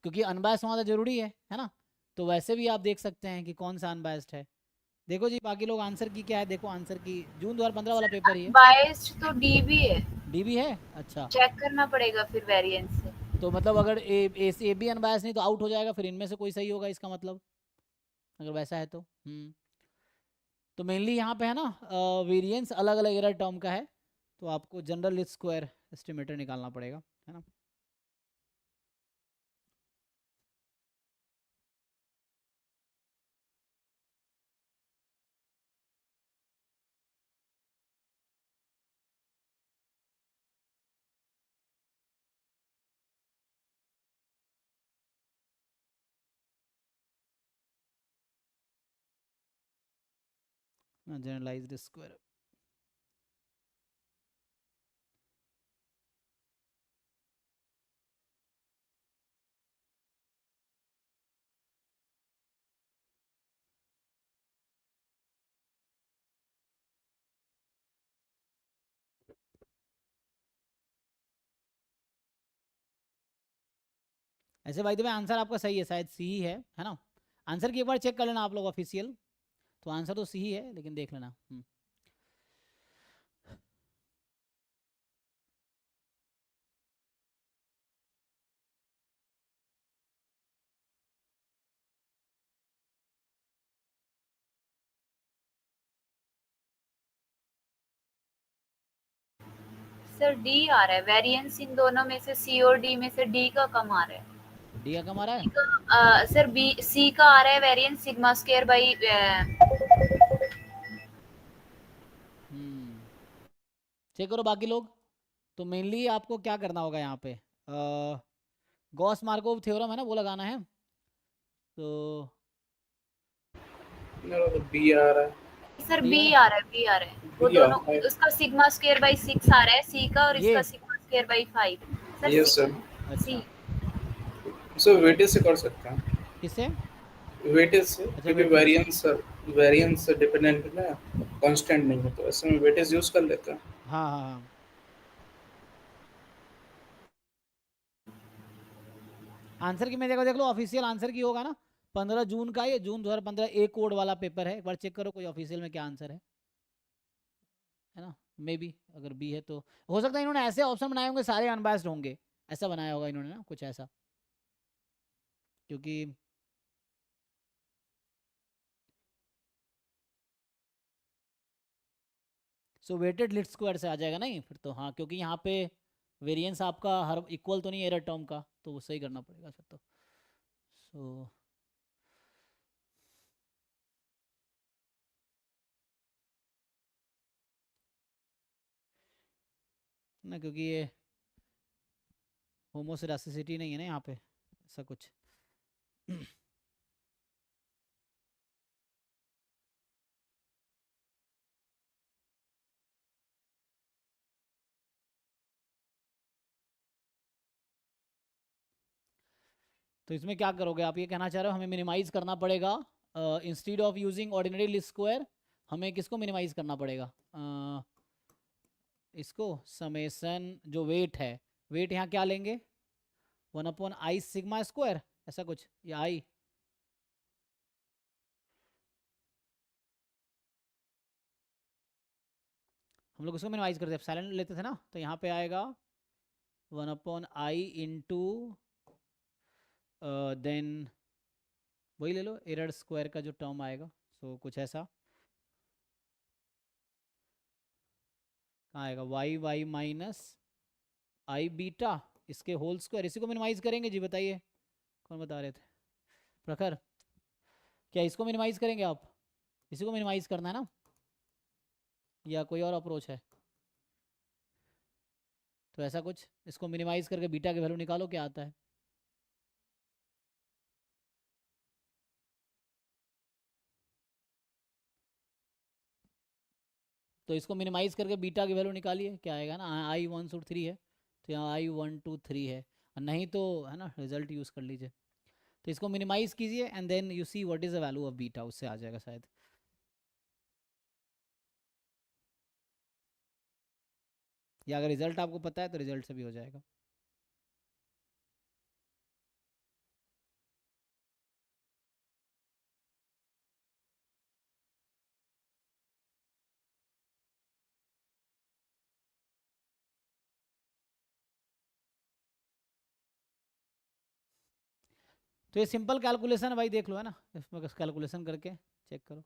क्योंकि अनबायस्ड होना तो जरूरी है ना। तो वैसे भी आप देख सकते हैं कि कौन सा अनबायस्ड है। देखो जी बाकी लोग आंसर की क्या है, देखो आंसर की जून 2015 वाला पेपर ही है। बायस्ड तो डी भी है, डी भी है, अच्छा। चेक करना पड़ेगा फिर वेरिएंस से। तो मतलब अगर ए बी अनबायस्ड नहीं तो आउट हो जाएगा, फिर इनमें से कोई सही होगा इसका मतलब, अगर वैसा है तो। तो मेनली यहाँ पे है ना वेरिएंस अलग अलग एरर टर्म का है, तो आपको जनरल लिस्ट स्क्वायर एस्टिमेटर निकालना पड़ेगा, है ना। जनरलाइज्ड स्क्वायर, ऐसे भाई तो आंसर आपका सही है, शायद सी ही है ना। आंसर की एक बार चेक कर लेना आप लोग ऑफिशियल, तो आंसर तो सी ही है, लेकिन देख लेना। सर डी आ रहा है, वेरिएंस इन दोनों में से सी और डी में से डी का कम आ रहा है। डी का कम आ रहा है। सर बी सी का आ रहा है variance sigma square by check करो बाकी लोग। तो मेनली आपको क्या करना होगा यहाँ पे, गॉस मार्कोव थ्योरम है ना, वो लगाना है। तो मेरा तो बी आ रहा है। सर B बी आ आ रहा है, बी आ रहा है, वो B आ दोनों रहा है। उसका सिग्मा स्क्वायर बाई 6 आ रहा है सी का, और ये? इसका sigma square by 5। Sir yes sir. C अच्छा सर वेटेज से कर सकते हैं, किससे? वेटेज से, अच्छा, क्योंकि weightage। वेरिएंस डिपेंडेंट है ना, कांस्टेंट नहीं है, तो ऐसे में वेटेज यूज कर लेते हैं। हाँ हाँ हाँ। आंसर की मैं देखो, देख लो ऑफिशियल आंसर की होगा ना, 15 जून का, ये जून 2015 एक कोड वाला पेपर है। एक बार चेक करो कोई ऑफिशियल में क्या आंसर है ना। मे बी अगर बी है तो हो सकता है इन्होंने ऐसे ऑप्शन बनाए होंगे सारे अनबायस्ड होंगे, ऐसा बनाया होगा इन्होंने ना, कुछ ऐसा। क्योंकि सो वेटेड लीस्ट स्क्वायर से आ जाएगा नहीं फिर तो, हाँ, क्योंकि यहाँ पे वेरिएंस आपका हर इक्वल तो नहीं एरर टर्म का, तो वो सही करना पड़ेगा फिर तो। सो ना, क्योंकि ये होमोसेरासिसिटी नहीं है ना यहाँ पे, ऐसा कुछ। तो इसमें क्या करोगे आप, ये कहना चाह रहे हो हमें मिनिमाइज करना पड़ेगा, instead of using ordinary list square हमें किसको मिनिमाइज करना पड़ेगा, इसको समेसन जो वेट है, वेट यहाँ क्या लेंगे, 1/i सिग्मा स्क्वायर, ऐसा कुछ, या आई। हम लोग उसको मिनिमाइज करते हैं, साइलेंट लेते थे ना, तो यहाँ पे आएगा 1/i इंटू देन वही ले लो एरर स्क्वायर का जो टर्म आएगा, सो कुछ ऐसा कहाँ आएगा, वाई माइनस आई बीटा इसके होल स्क्वायर, इसी को मिनिमाइज करेंगे जी, बताइए कौन बता रहे थे, प्रखर, क्या इसको मिनिमाइज करेंगे आप, इसी को मिनिमाइज करना है ना, या कोई और अप्रोच है। तो ऐसा कुछ, इसको मिनिमाइज करके बीटा की वैल्यू निकालो क्या आता है। तो इसको मिनिमाइज करके बीटा की वैल्यू निकालिए, क्या आएगा ना, i1 3 है तो यहाँ i1 2 3 है, और नहीं तो है ना रिजल्ट यूज़ कर लीजिए। तो इसको मिनिमाइज कीजिए and then you see what is the value of beta, उससे आ जाएगा शायद। या अगर रिजल्ट आपको पता है तो रिजल्ट से भी हो जाएगा। तो ये सिंपल कैलकुलेशन है भाई, देख लो है ना, इसमें कैलकुलेशन करके चेक करो।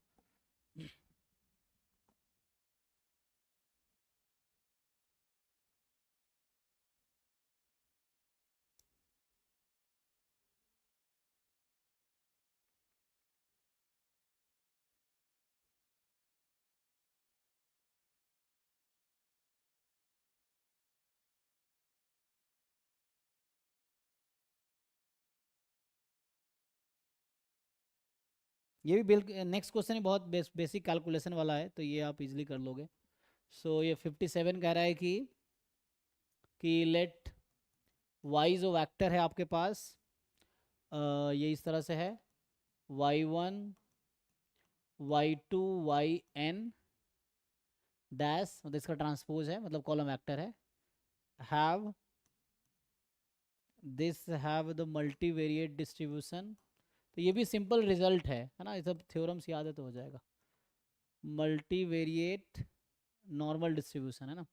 ये भी नेक्स्ट क्वेश्चन बहुत बेसिक कैलकुलेशन वाला है, तो ये आप इजीली कर लोगे। सो ये 57 कह रहा है कि लेट y जो वेक्टर है आपके पास, ये इस तरह से है, y1 y2 yn डैश, मतलब इसका ट्रांसपोज है, मतलब कॉलम वेक्टर है, have this have the multivariate distribution. तो ये भी सिंपल रिजल्ट है ना, ये सब थ्योरम्स याद है तो हो जाएगा। मल्टीवेरिएट नॉर्मल डिस्ट्रीब्यूशन है ना,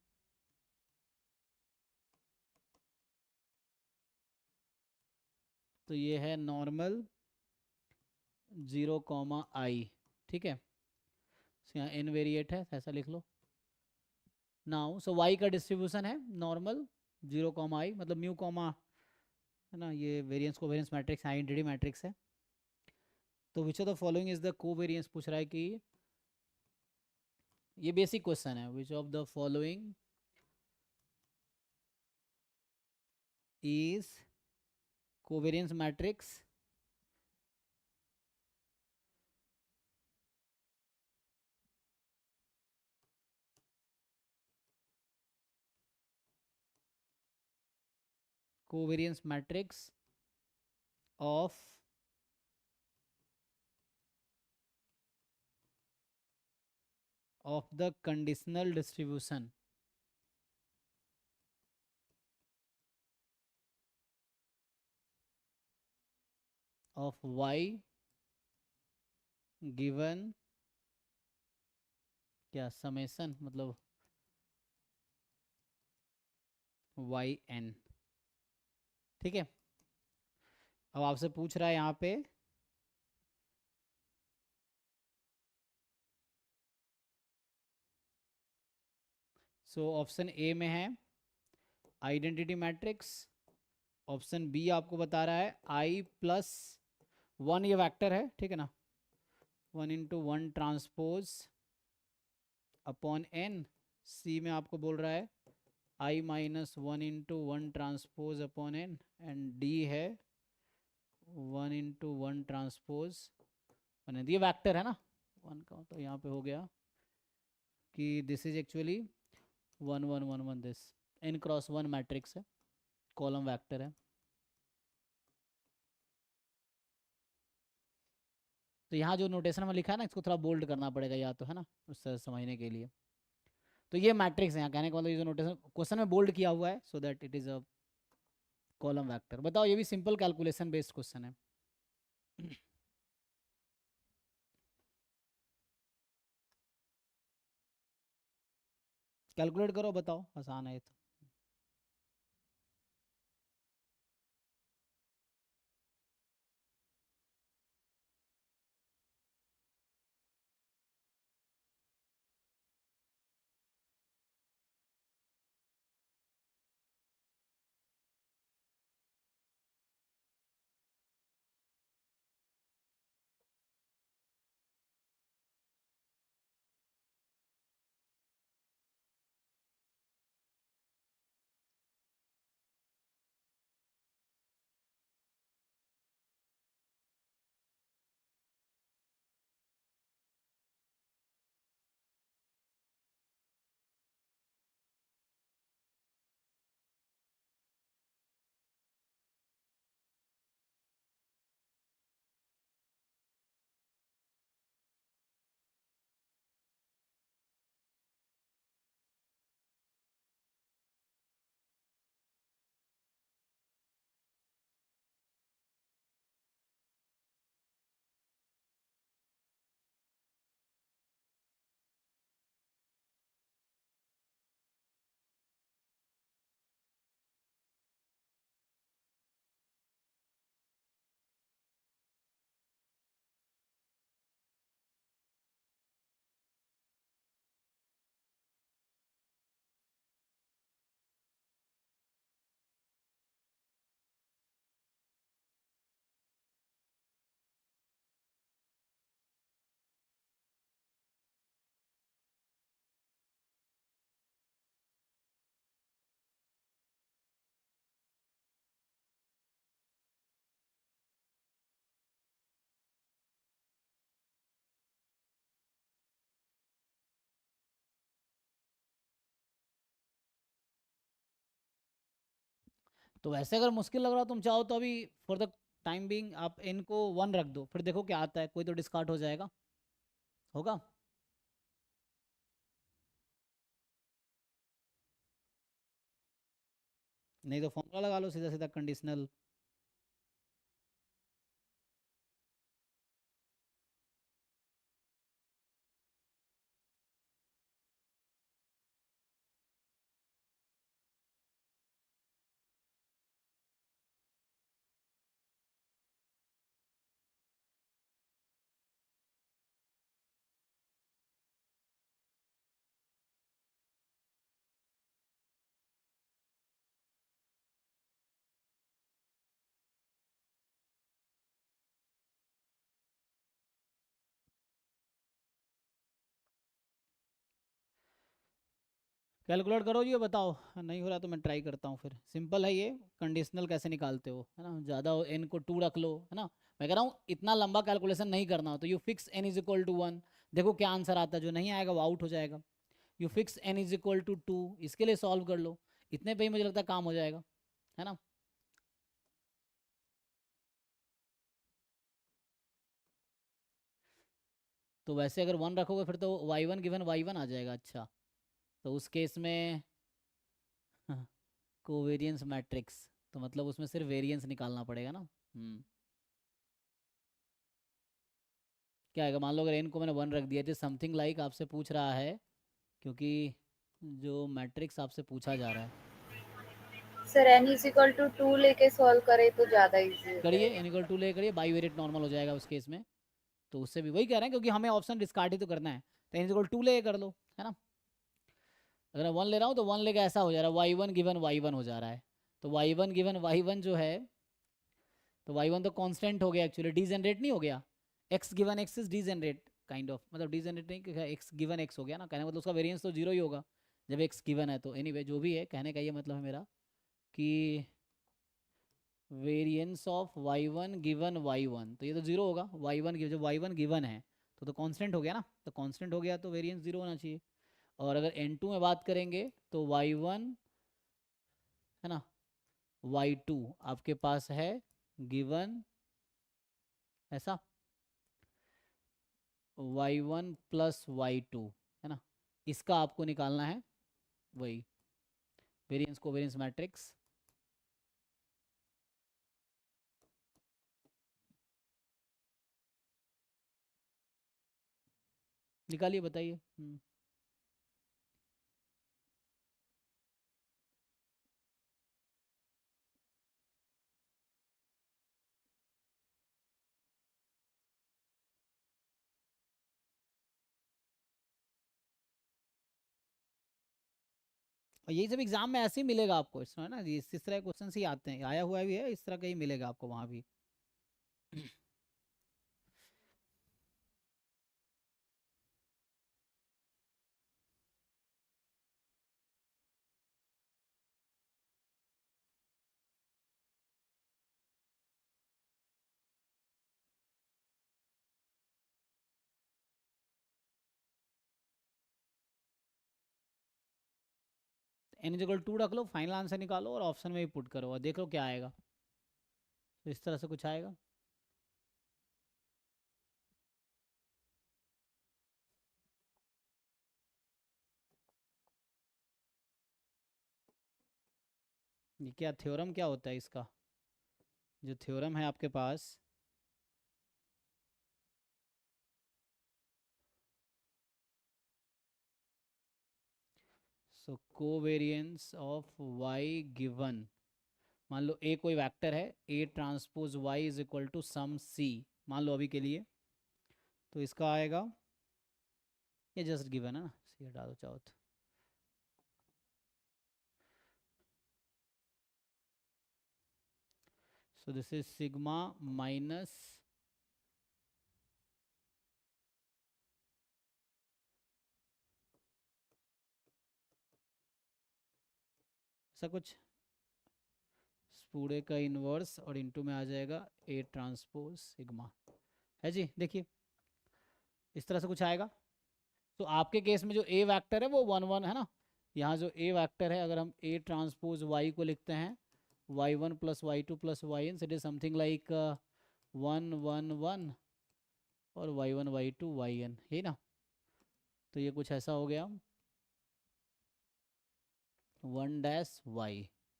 तो ये है नॉर्मल 0, i, ठीक है। यहाँ n वेरिएट है, ऐसा लिख लो, नाउ सो वाई का डिस्ट्रीब्यूशन है नॉर्मल 0 कॉमा आई, मतलब म्यू कॉमा है ना, ये variance covariance matrix identity matrix है। तो which of the following is the covariance पूछ रहा है कि ये बेसिक क्वेश्चन है, which of the following is covariance matrix covariance matrix of the conditional distribution of y given क्या समेशन मतलब y n। ठीक है, अब आपसे पूछ रहा है यहाँ पे सो ऑप्शन ए में है आइडेंटिटी मैट्रिक्स, ऑप्शन बी आपको बता रहा है आई प्लस वन, ये वेक्टर है ठीक है ना, 1 × 1 ट्रांसपोज अपॉन n। सी में आपको बोल रहा है I minus 1 × 1 transpose upon n, and D है 1 × 1 ट्रांसपोज अपॉन n। ये वेक्टर है ना, वन का तो यहाँ पे हो गया कि this is actually 1 1 1 1, this n×1 matrix है, कॉलम वेक्टर है। तो यहाँ जो नोटेशन में लिखा है ना, इसको थोड़ा बोल्ड करना पड़ेगा या तो, है ना, उससे समझने के लिए। तो ये मैट्रिक्स है, यहाँ कहने का मतलब ये जो नोटेशन क्वेश्चन में बोल्ड किया हुआ है so that it is a column vector. बताओ, ये भी सिंपल कैलकुलेशन बेस्ड क्वेश्चन है। कैलकुलेट करो, बताओ, आसान है ये तो। तो वैसे अगर मुश्किल लग रहा तुम चाहो तो अभी फॉर द टाइम बीइंग आप इनको 1 रख दो, फिर देखो क्या आता है, कोई तो डिस्कार्ड हो जाएगा, होगा। नहीं तो फॉर्मूला लगा लो सीधा सीधा कंडीशनल। कैलकुलेट करो जी, बताओ। नहीं हो रहा तो मैं ट्राई करता हूँ फिर। सिंपल है ये, कंडीशनल कैसे निकालते हो, है ना। ज़्यादा n को 2 रख लो, है ना। मैं कह रहा हूँ इतना लंबा कैलकुलेशन नहीं करना हो तो you fix n is equal to 1। देखो क्या आंसर आता है, जो नहीं आएगा वो आउट हो जाएगा। You fix n is equal to 2, इसके लिए सॉल्व कर लो। इतने पे ही मुझे लगता है काम हो जाएगा, है ना। तो वैसे अगर 1 रखोगे फिर तो y1 गिवन y1 आ जाएगा। अच्छा, तो उस केस में कोवेरियंस मैट्रिक्स, तो मतलब उसमें सिर्फ वेरिएंस निकालना पड़ेगा ना। क्या आएगा, मान लो अगर n को मैंने 1 रख दिया तो समथिंग लाइक आपसे पूछ रहा है, क्योंकि जो मैट्रिक्स आपसे पूछा जा रहा है। Sir n is equal to 2 लेके सॉल्व करे तो ज्यादा इजी हो करिए, जाएगा। n इक्वल 2 ले करिए, बाईवेरिएट नॉर्मल हो जाएगा उस केस में। तो उससे भी वही कह रहे हैं, क्योंकि हमें ऑप्शन डिस्कार्ड ही तो करना है, तो n इक्वल 2 ले कर लो, है ना। अगर मैं 1 ले रहा हूँ तो 1 लेके ऐसा हो जा रहा है, y1 गिवन y1 हो जा रहा है। तो y1 गिवन y1 जो है, तो y1 तो कांस्टेंट हो गया एक्चुअली, डीजेनरेट नहीं हो गया। x given x is degenerate kind of, मतलब डीजेनरेट नहीं, क्योंकि x गिवन x हो गया ना, कहने का मतलब उसका वेरिएंस तो 0 ही होगा जब x गिवन है। तो एनीवे जो भी है, कहने का ये मतलब है मेरा कि variance of y1 given y1, तो ये तो 0 होगा। y1 जब y1 गिवन है तो कांस्टेंट हो गया ना, तो कांस्टेंट हो गया तो वेरिएंस 0 होना चाहिए। और अगर n2 में बात करेंगे तो y1, है ना, y2 आपके पास है गिवन ऐसा y1 प्लस y2, है ना। इसका आपको निकालना है वही वेरिएंस कोवेरिएंस मैट्रिक्स। निकालिए, बताइए। और यही सब एग्जाम में ऐसे ही मिलेगा आपको, इसमें ना इस तरह क्वेश्चन ही आते हैं, आया हुआ भी है, इस तरह का ही मिलेगा आपको वहाँ भी। n इक्वल 2 रख लो, फाइनल आंसर निकालो और ऑप्शन में ही पुट करो और देख लो क्या आएगा। तो इस तरह से कुछ आएगा। ये क्या थ्योरम क्या होता है इसका, जो थ्योरम है आपके पास। So covariance of y given, मान लो a कोई वेक्टर है, a transpose y is equal to some c, मान लो अभी के लिए। तो इसका आएगा, ये जस्ट गिवन है ना, c हटा दो चाहो तो। So this is sigma minus ऐसा कुछ, पूरे का इन्वर्स और इनटू में आ जाएगा a ट्रांसपोज सिग्मा, है जी। देखिए इस तरह से कुछ आएगा। तो आपके केस में जो a वेक्टर है वो 1 1 है ना। यहाँ जो a वेक्टर है, अगर हम a ट्रांसपोज y को लिखते हैं y1 plus y2 plus yn, it is something like 1 1 1 और y1 y2 yn, है ना। तो ये कुछ ऐसा हो गया 1 डैश y,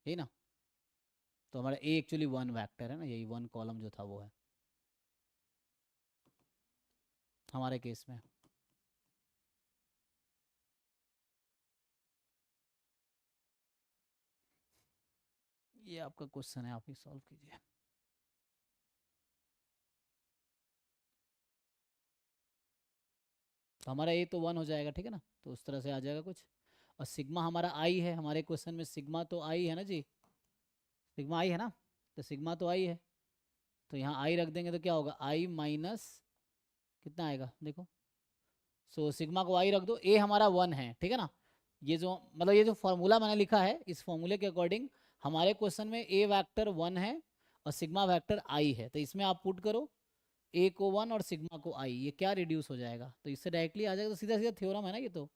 है ना। तो हमारा a एक्चुअली 1 वेक्टर है ना, यही 1 कॉलम जो था वो है हमारे केस में। ये आपका क्वेश्चन है, आप ही सॉल्व कीजिए। तो हमारा a तो 1 हो जाएगा, ठीक है ना, तो उस तरह से आ जाएगा कुछ। और सिग्मा हमारा i है, हमारे क्वेश्चन में सिग्मा तो i है ना जी, सिग्मा i है ना, तो सिग्मा तो i है। तो यहाँ i रख देंगे तो क्या होगा, i माइनस कितना आएगा देखो। सो सिग्मा को i रख दो, a हमारा 1 है, ठीक है ना। ये जो मतलब ये जो फॉर्मूला मैंने लिखा है, इस फॉर्मूले के अकॉर्डिंग हमारे क्वेश्चन में ए वेक्टर 1 है और सिग्मा वेक्टर आई है, तो इसमें आप पुट करो ए को 1 और सिग्मा को आई, ये क्या रिड्यूस हो जाएगा, तो इससे डायरेक्टली आ जाएगा, तो सीधा सीधा थ्योरम है ना ये तो।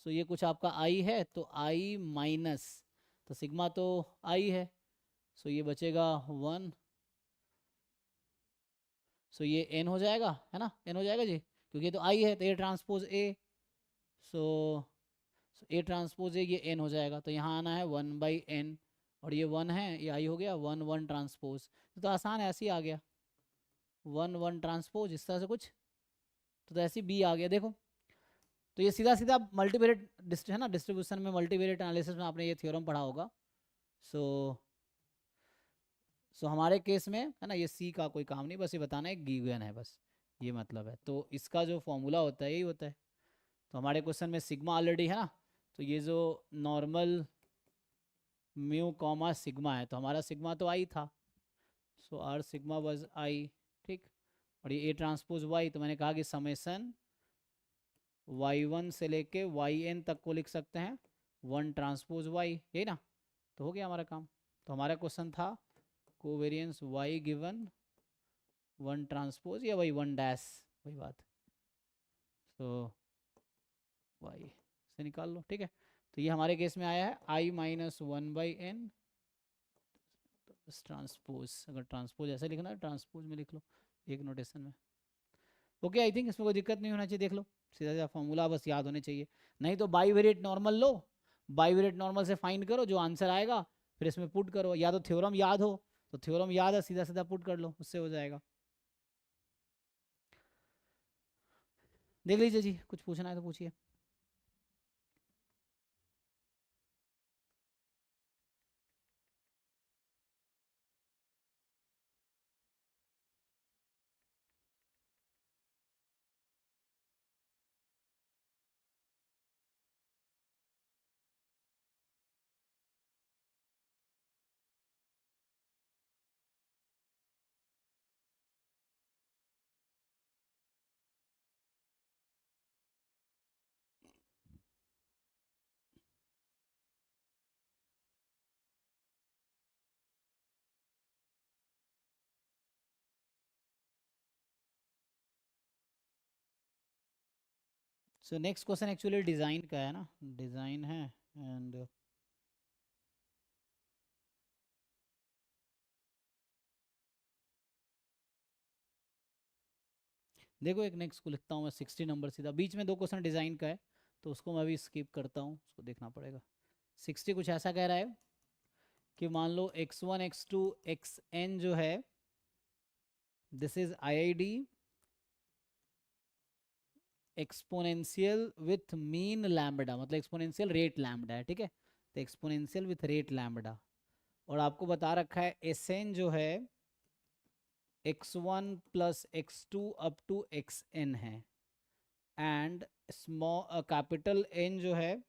सो ये कुछ आपका आई है, तो आई माइनस, तो सिग्मा तो आई है, सो ये बचेगा 1, सो ये एन हो जाएगा, है ना, एन हो जाएगा जी, क्योंकि ये तो आई है, तो A transpose A, so A transpose A, ये एन हो जाएगा, तो यहाँ आना है 1/n, और ये 1 है, ये आई हो गया 1 ट्रांसपोज, तो आसान है, ऐसे ही आ गया 1 ट्रांसपोज, इस तरह से कुछ, तो ऐसे बी आ गया देखो। तो ये सीधा सीधा मल्टीवेरिएट है ना, डिस्ट्रीब्यूशन में मल्टीवेरिएट एनालिसिस में आपने ये थ्योरम पढ़ा होगा। सो हमारे केस में है ना, ये सी का कोई काम नहीं, बस ये बताना है गिवन है, बस ये मतलब है, तो इसका जो फॉर्मूला होता है यही होता है। तो हमारे क्वेश्चन में सिग्मा ऑलरेडी है ना, तो ये जो नॉर्मल म्यू कॉमा सिग्मा है, तो हमारा सिग्मा तो आई था, सो आर सिग्मा वाज आई, ठीक, और ये ए ट्रांसपोज वाई, तो मैंने कहा कि समेसन y1 से लेके yn तक को लिख सकते हैं 1 ट्रांसपोज y, यही ना, तो हो गया हमारा काम। तो हमारा क्वेश्चन था कोवेरियंस y गिवन 1 ट्रांसपोज, या वही 1 डैश, वही बात, तो y से निकाल लो, ठीक है। तो ये हमारे केस में आया है i माइनस 1/n ट्रांसपोज, अगर ट्रांसपोज ऐसे लिखना है ट्रांसपोज में लिख लो एक नोटेशन में, ओके। आई थिंक इसमें कोई दिक्कत नहीं होना चाहिए, देख लो सीधा सीधा फॉर्मूला बस याद होने चाहिए, नहीं तो बाईवेरिएट नॉर्मल लो, बाईवेरिएट नॉर्मल से फाइंड करो, जो आंसर आएगा फिर इसमें पुट करो, या तो थ्योरम याद हो तो थ्योरम याद है, सीधा सीधा पुट कर लो, उससे हो जाएगा। देख लीजिए जी, कुछ पूछना है तो पूछिए। So next question actually design का है ना, डिज़ाइन है, एंड देखो एक नेक्स्ट को लिखता हूँ मैं 60 नंबर सीधा, बीच में 2 क्वेश्चन डिज़ाइन का है, तो उसको मैं भी स्किप करता हूँ, उसको देखना पड़ेगा। 60 कुछ ऐसा कह रहा है कि मान लो x1 x2 xn जो है, this is IID exponential with mean lambda, मतलब एक्सपोनेंशियल रेट लैम्बडा है, ठीक है, तो एक्सपोनेंशियल विथ रेट लैम्बडा, और आपको बता रखा है Sn जो है x1 plus x2 up to xn है, एंड स्मॉल कैपिटल N जो है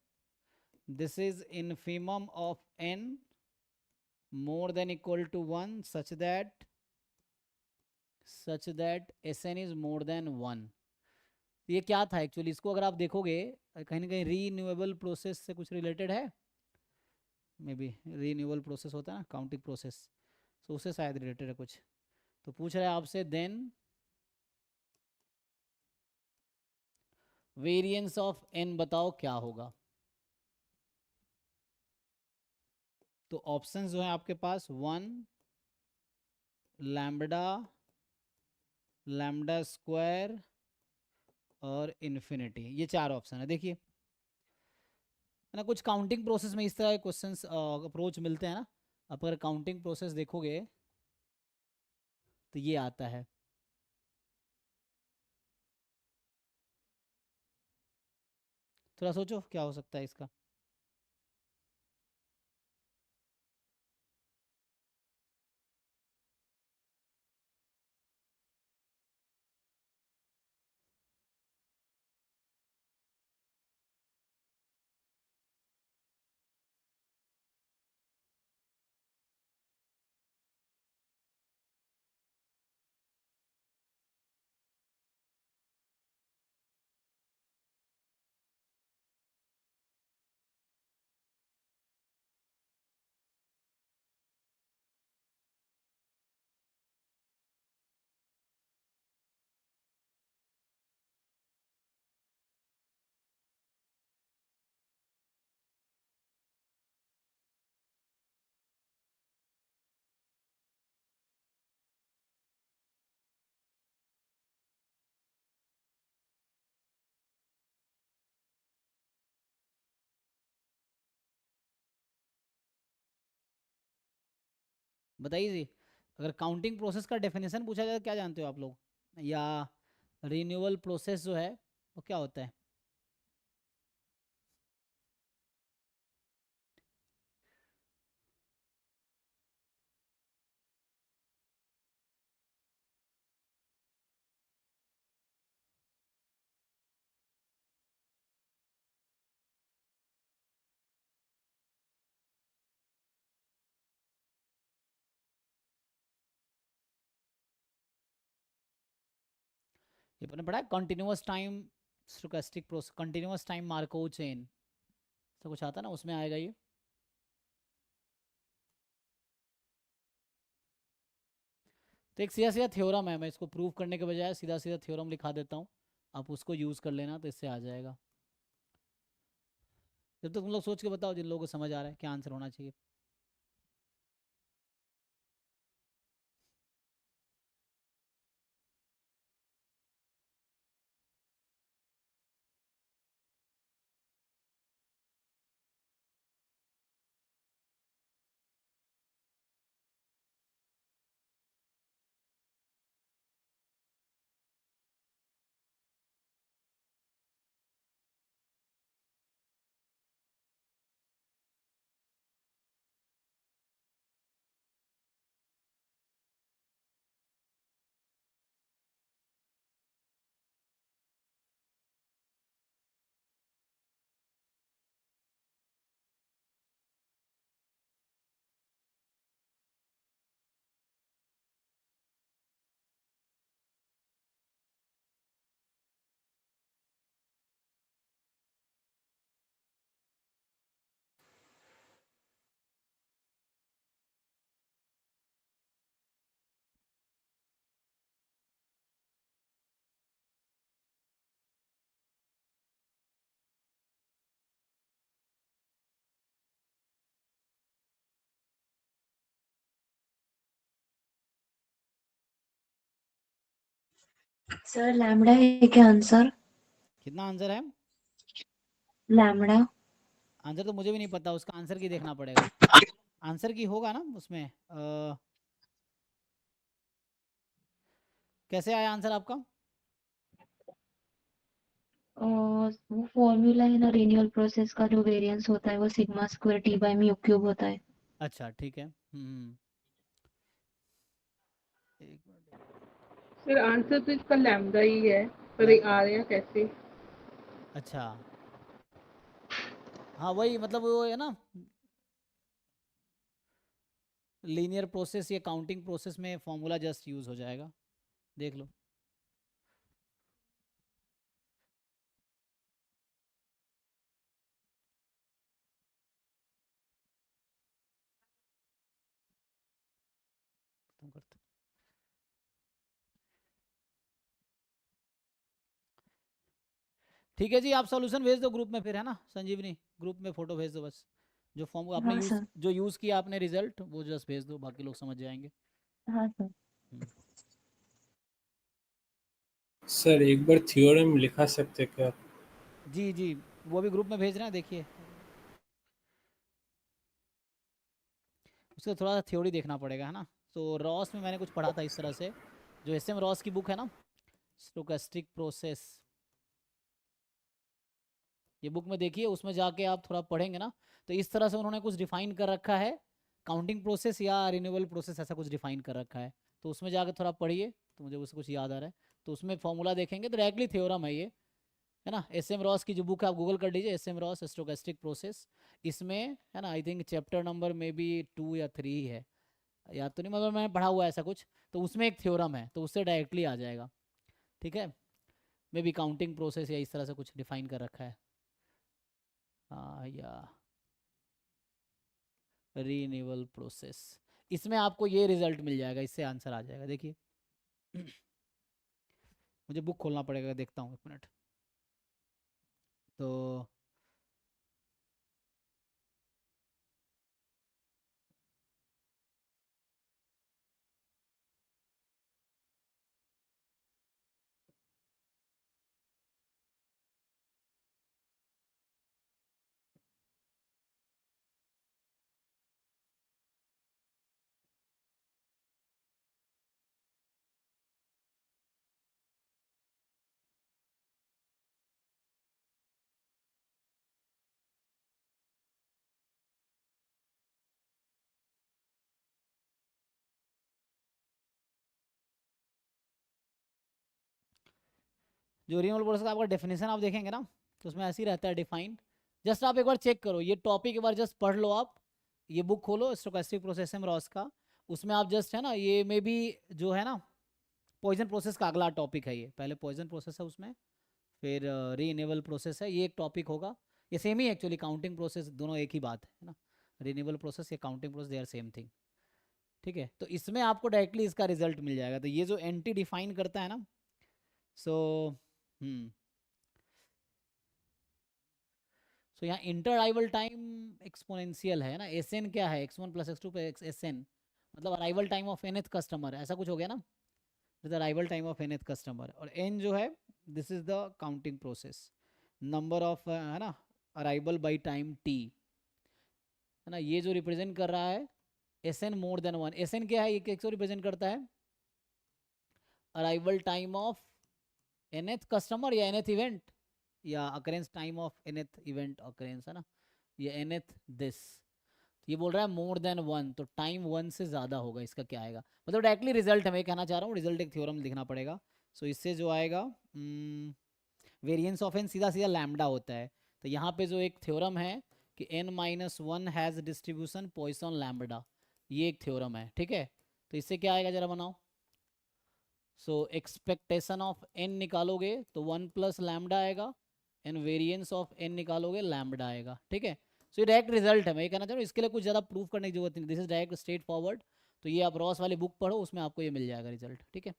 this is infimum of n more than equal to 1 such that Sn is more than 1। तो ये क्या था एक्चुअली, इसको अगर आप देखोगे कहीं ना कहीं रीन्यूएबल प्रोसेस से कुछ रिलेटेड है, मे बी रीन्यूएबल प्रोसेस होता है ना, काउंटिंग प्रोसेस, तो उससे शायद रिलेटेड है कुछ। तो पूछ रहा है आपसे देन वेरिएंस ऑफ n बताओ क्या होगा। तो ऑप्शंस जो है आपके पास 1 लैम्बडा, लैम्बडा स्क्वायर और इन्फिनिटी, ये 4 ऑप्शन है। देखिए है ना, कुछ काउंटिंग प्रोसेस में इस तरह के क्वेश्चंस अप्रोच मिलते हैं ना, आप अगर काउंटिंग प्रोसेस देखोगे तो ये आता है, थोड़ा सोचो क्या हो सकता है इसका। बताइए जी, अगर काउंटिंग प्रोसेस का डेफिनेशन पूछा जाए तो क्या जानते हो आप लोग, या रिन्यूअल प्रोसेस जो है वो क्या होता है? ये आपने पढ़ा है, continuous time stochastic process, continuous time Markov chain, तो कुछ आता ना उसमें आएगा ये। तो एक सीधा सीधा थ्योरम है, मैं इसको प्रूव करने के बजाय सीधा सीधा थ्योरम लिखा देता हूँ, आप उसको यूज़ कर लेना तो इससे आ जाएगा। जब तक तुम लोग सोच के बताओ जिन लोगों को समझ आ रहा है क्या आंसर होना चाहिए। सर लैम्बडा है क्या आंसर? कितना आंसर है? लैम्बडा। आंसर तो मुझे भी नहीं पता, उसका आंसर की देखना पड़ेगा। आंसर की होगा ना उसमें कैसे आया आंसर आपका? वो फॉर्मूला है ना रिन्यूअल प्रोसेस का, जो वेरिएंस होता है वो sigma square T by mu cube होता है। अच्छा ठीक है। एक मिनट। फिर आंसर तो इसका लैम्बडा ही है, पर लैम ये आ रहा कैसे? अच्छा, हाँ वही मतलब वो है ना, लीनियर प्रोसेस या काउंटिंग प्रोसेस में फॉर्मूला जस्ट यूज़ हो जाएगा, देख लो। खत्म करते। ठीक है जी, आप सॉल्यूशन भेज दो ग्रुप में फिर, है ना संजीवनी, ग्रुप में फोटो भेज दो बस, जो फॉर्म आपने हाँ यूज़ सर। जो यूज़ किया आपने रिजल्ट वो जस्ट भेज दो, बाकी लोग समझ जाएंगे। हाँ सर। हम्म। सर एक बार थ्योरम लिखा सकते क्या? जी जी, वो भी ग्रुप में भेज रहे हैं, देखिए उसका थोड़ा सा थ्योरी देखना पड़ेगा, है ना। तो रॉस में मैंने कुछ पढ़ा था इस तरह से, जो एस एम रॉस की बुक है ना, स्टोकेस्टिक प्रोसेस, ये बुक में देखिए, उसमें जाके आप थोड़ा पढ़ेंगे ना, तो इस तरह से उन्होंने कुछ डिफाइन कर रखा है, काउंटिंग प्रोसेस या रिन्यूएबल प्रोसेस ऐसा कुछ डिफाइन कर रखा है। तो उसमें जाके थोड़ा पढ़िए, तो मुझे उससे कुछ याद आ रहा है। तो उसमें फॉर्मूला देखेंगे तो डायरेक्टली थ्योरम है ये, है ना। एस एम रॉस की जो बुक है आप गूगल कर लीजिए, S M Ross stochastic process, इसमें है ना, आई थिंक चैप्टर नंबर में भी 2 या 3 ही है, याद तो नहीं, मगर मैंने पढ़ा हुआ है ऐसा कुछ, तो उसमें एक थ्योरम है, तो उससे डायरेक्टली आ जाएगा। ठीक है, मे बी काउंटिंग प्रोसेस या इस तरह से कुछ डिफाइन कर रखा है। हाँ, या रीन्यूअल प्रोसेस, इसमें आपको ये रिजल्ट मिल जाएगा, इससे आंसर आ जाएगा, देखिए। मुझे बुक खोलना पड़ेगा, देखता हूँ 1 मिनट। तो जो रीनेबल प्रोसेस का आपका डेफिनेशन आप देखेंगे ना, तो उसमें ऐसे ही रहता है डिफाइंड। जस्ट आप एक बार चेक करो, ये टॉपिक एक बार जस्ट पढ़ लो आप, ये बुक खोलो स्टोकेस्टिक प्रोसेस रॉस का, उसमें आप जस्ट है ना, ये में भी जो है ना पॉइजन प्रोसेस का अगला टॉपिक है, ये पहले पॉइजन प्रोसेस है उसमें, फिर रीनेबल प्रोसेस है, ये एक टॉपिक होगा। ये सेम ही एक्चुअली, काउंटिंग प्रोसेस दोनों एक ही बात है ना, रीनेबल प्रोसेस या counting process they are same thing. ठीक है, तो इसमें आपको डायरेक्टली इसका रिजल्ट मिल जाएगा। तो ये जो एंटी डिफाइन करता है ना, सो सो यहाँ इंटर अराइवल टाइम एक्सपोनेंशियल है ना, एस एन क्या है, x1 + x2 + xn, मतलब arrival time of nth customer, ऐसा कुछ हो गया ना, arrival time of nth customer. और n जो है, this is the counting process, number of है ना अराइवल बाई टाइम t, है ना, ये जो रिप्रेजेंट कर रहा है Sn मोर देन 1। Sn क्या है, ये किसको रिप्रेजेंट करता है, arrival time of nth customer या nth इवेंट, या occurrence time of nth event occurrence, है ना, ये nth दिस, ये बोल रहा है मोर देन 1, तो टाइम 1 से ज़्यादा होगा, इसका क्या आएगा, मतलब डायरेक्टली रिजल्ट है, मैं कहना चाह रहा हूँ रिजल्ट एक थ्योरम लिखना पड़ेगा। सो इससे जो आएगा वेरिएंस ऑफ n सीधा सीधा लैम्डा होता है, तो यहाँ पे जो एक थ्योरम है कि n-1 has distribution Poisson lambda, ये एक थ्योरम है। ठीक है, तो इससे क्या आएगा जरा बनाओ। सो एक्सपेक्टेशन ऑफ n निकालोगे तो 1 + लैम्बडा आएगा, एंड वेरिएंस ऑफ n निकालोगे लैम्बडा आएगा। ठीक है, सो ये डायरेक्ट रिजल्ट है, मैं ये कहना चाह रहा हूँ, इसके लिए कुछ ज़्यादा प्रूफ करने की जरूरत नहीं, this is direct straight forward. तो ये आप रॉस वाली बुक पढ़ो, उसमें आपको ये मिल जाएगा रिजल्ट। ठीक है,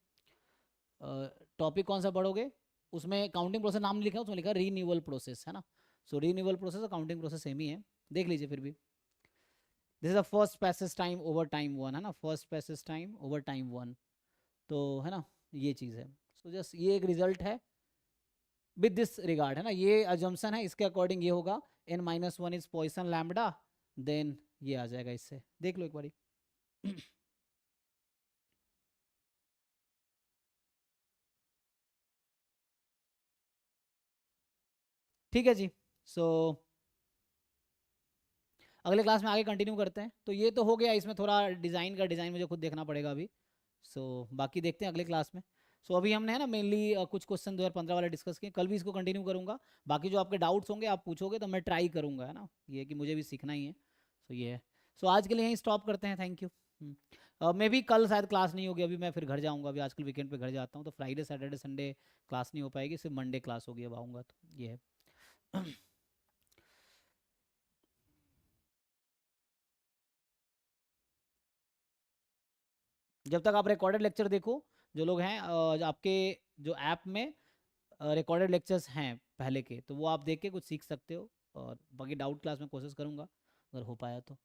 टॉपिक कौन सा पढ़ोगे, उसमें काउंटिंग प्रोसेस नाम नहीं लिखा, उसमें लिखा रीन्यूअल प्रोसेस, है ना। सो रीन्यूअल प्रोसेस और काउंटिंग प्रोसेस सेम ही है, देख लीजिए फिर भी। This is the first passage time over time 1, है ना, first passage time over time 1, तो है ना ये चीज़ है। सो जस्ट ये एक रिजल्ट है विद दिस रिगार्ड, है ना, ये अजम्पशन है, इसके अकॉर्डिंग ये होगा n-1 is Poisson lambda, then ये आ जाएगा, इससे देख लो एक बारी। ठीक है जी, सो अगले क्लास में आगे कंटिन्यू करते हैं। तो ये तो हो गया, इसमें थोड़ा डिज़ाइन मुझे खुद देखना पड़ेगा अभी, सो बाकी देखते हैं अगले क्लास में। सो अभी हमने है ना मेनली कुछ क्वेश्चन 2015 वाले डिस्कस किए, कल भी इसको कंटिन्यू करूँगा, बाकी जो आपके डाउट्स होंगे आप पूछोगे तो मैं ट्राई करूँगा, है ना, ये कि मुझे भी सीखना ही है। सो ये है, सो आज के लिए यहीं स्टॉप करते हैं, थैंक यू। मे भी कल शायद क्लास नहीं होगी, अभी मैं फिर घर जाऊँगा, अभी आजकल वीकेंड पे घर जाता हूँ, तो फ्राइडे सैटरडे संडे क्लास नहीं हो पाएगी, सिर्फ मंडे क्लास होगी अब आऊँगा, तो ये है। जब तक आप रिकॉर्डेड लेक्चर देखो, जो लोग हैं आपके जो ऐप में रिकॉर्डेड लेक्चर्स हैं पहले के, तो वो आप देख के कुछ सीख सकते हो, और बाकी डाउट क्लास में कोशिश करूँगा अगर हो पाया तो।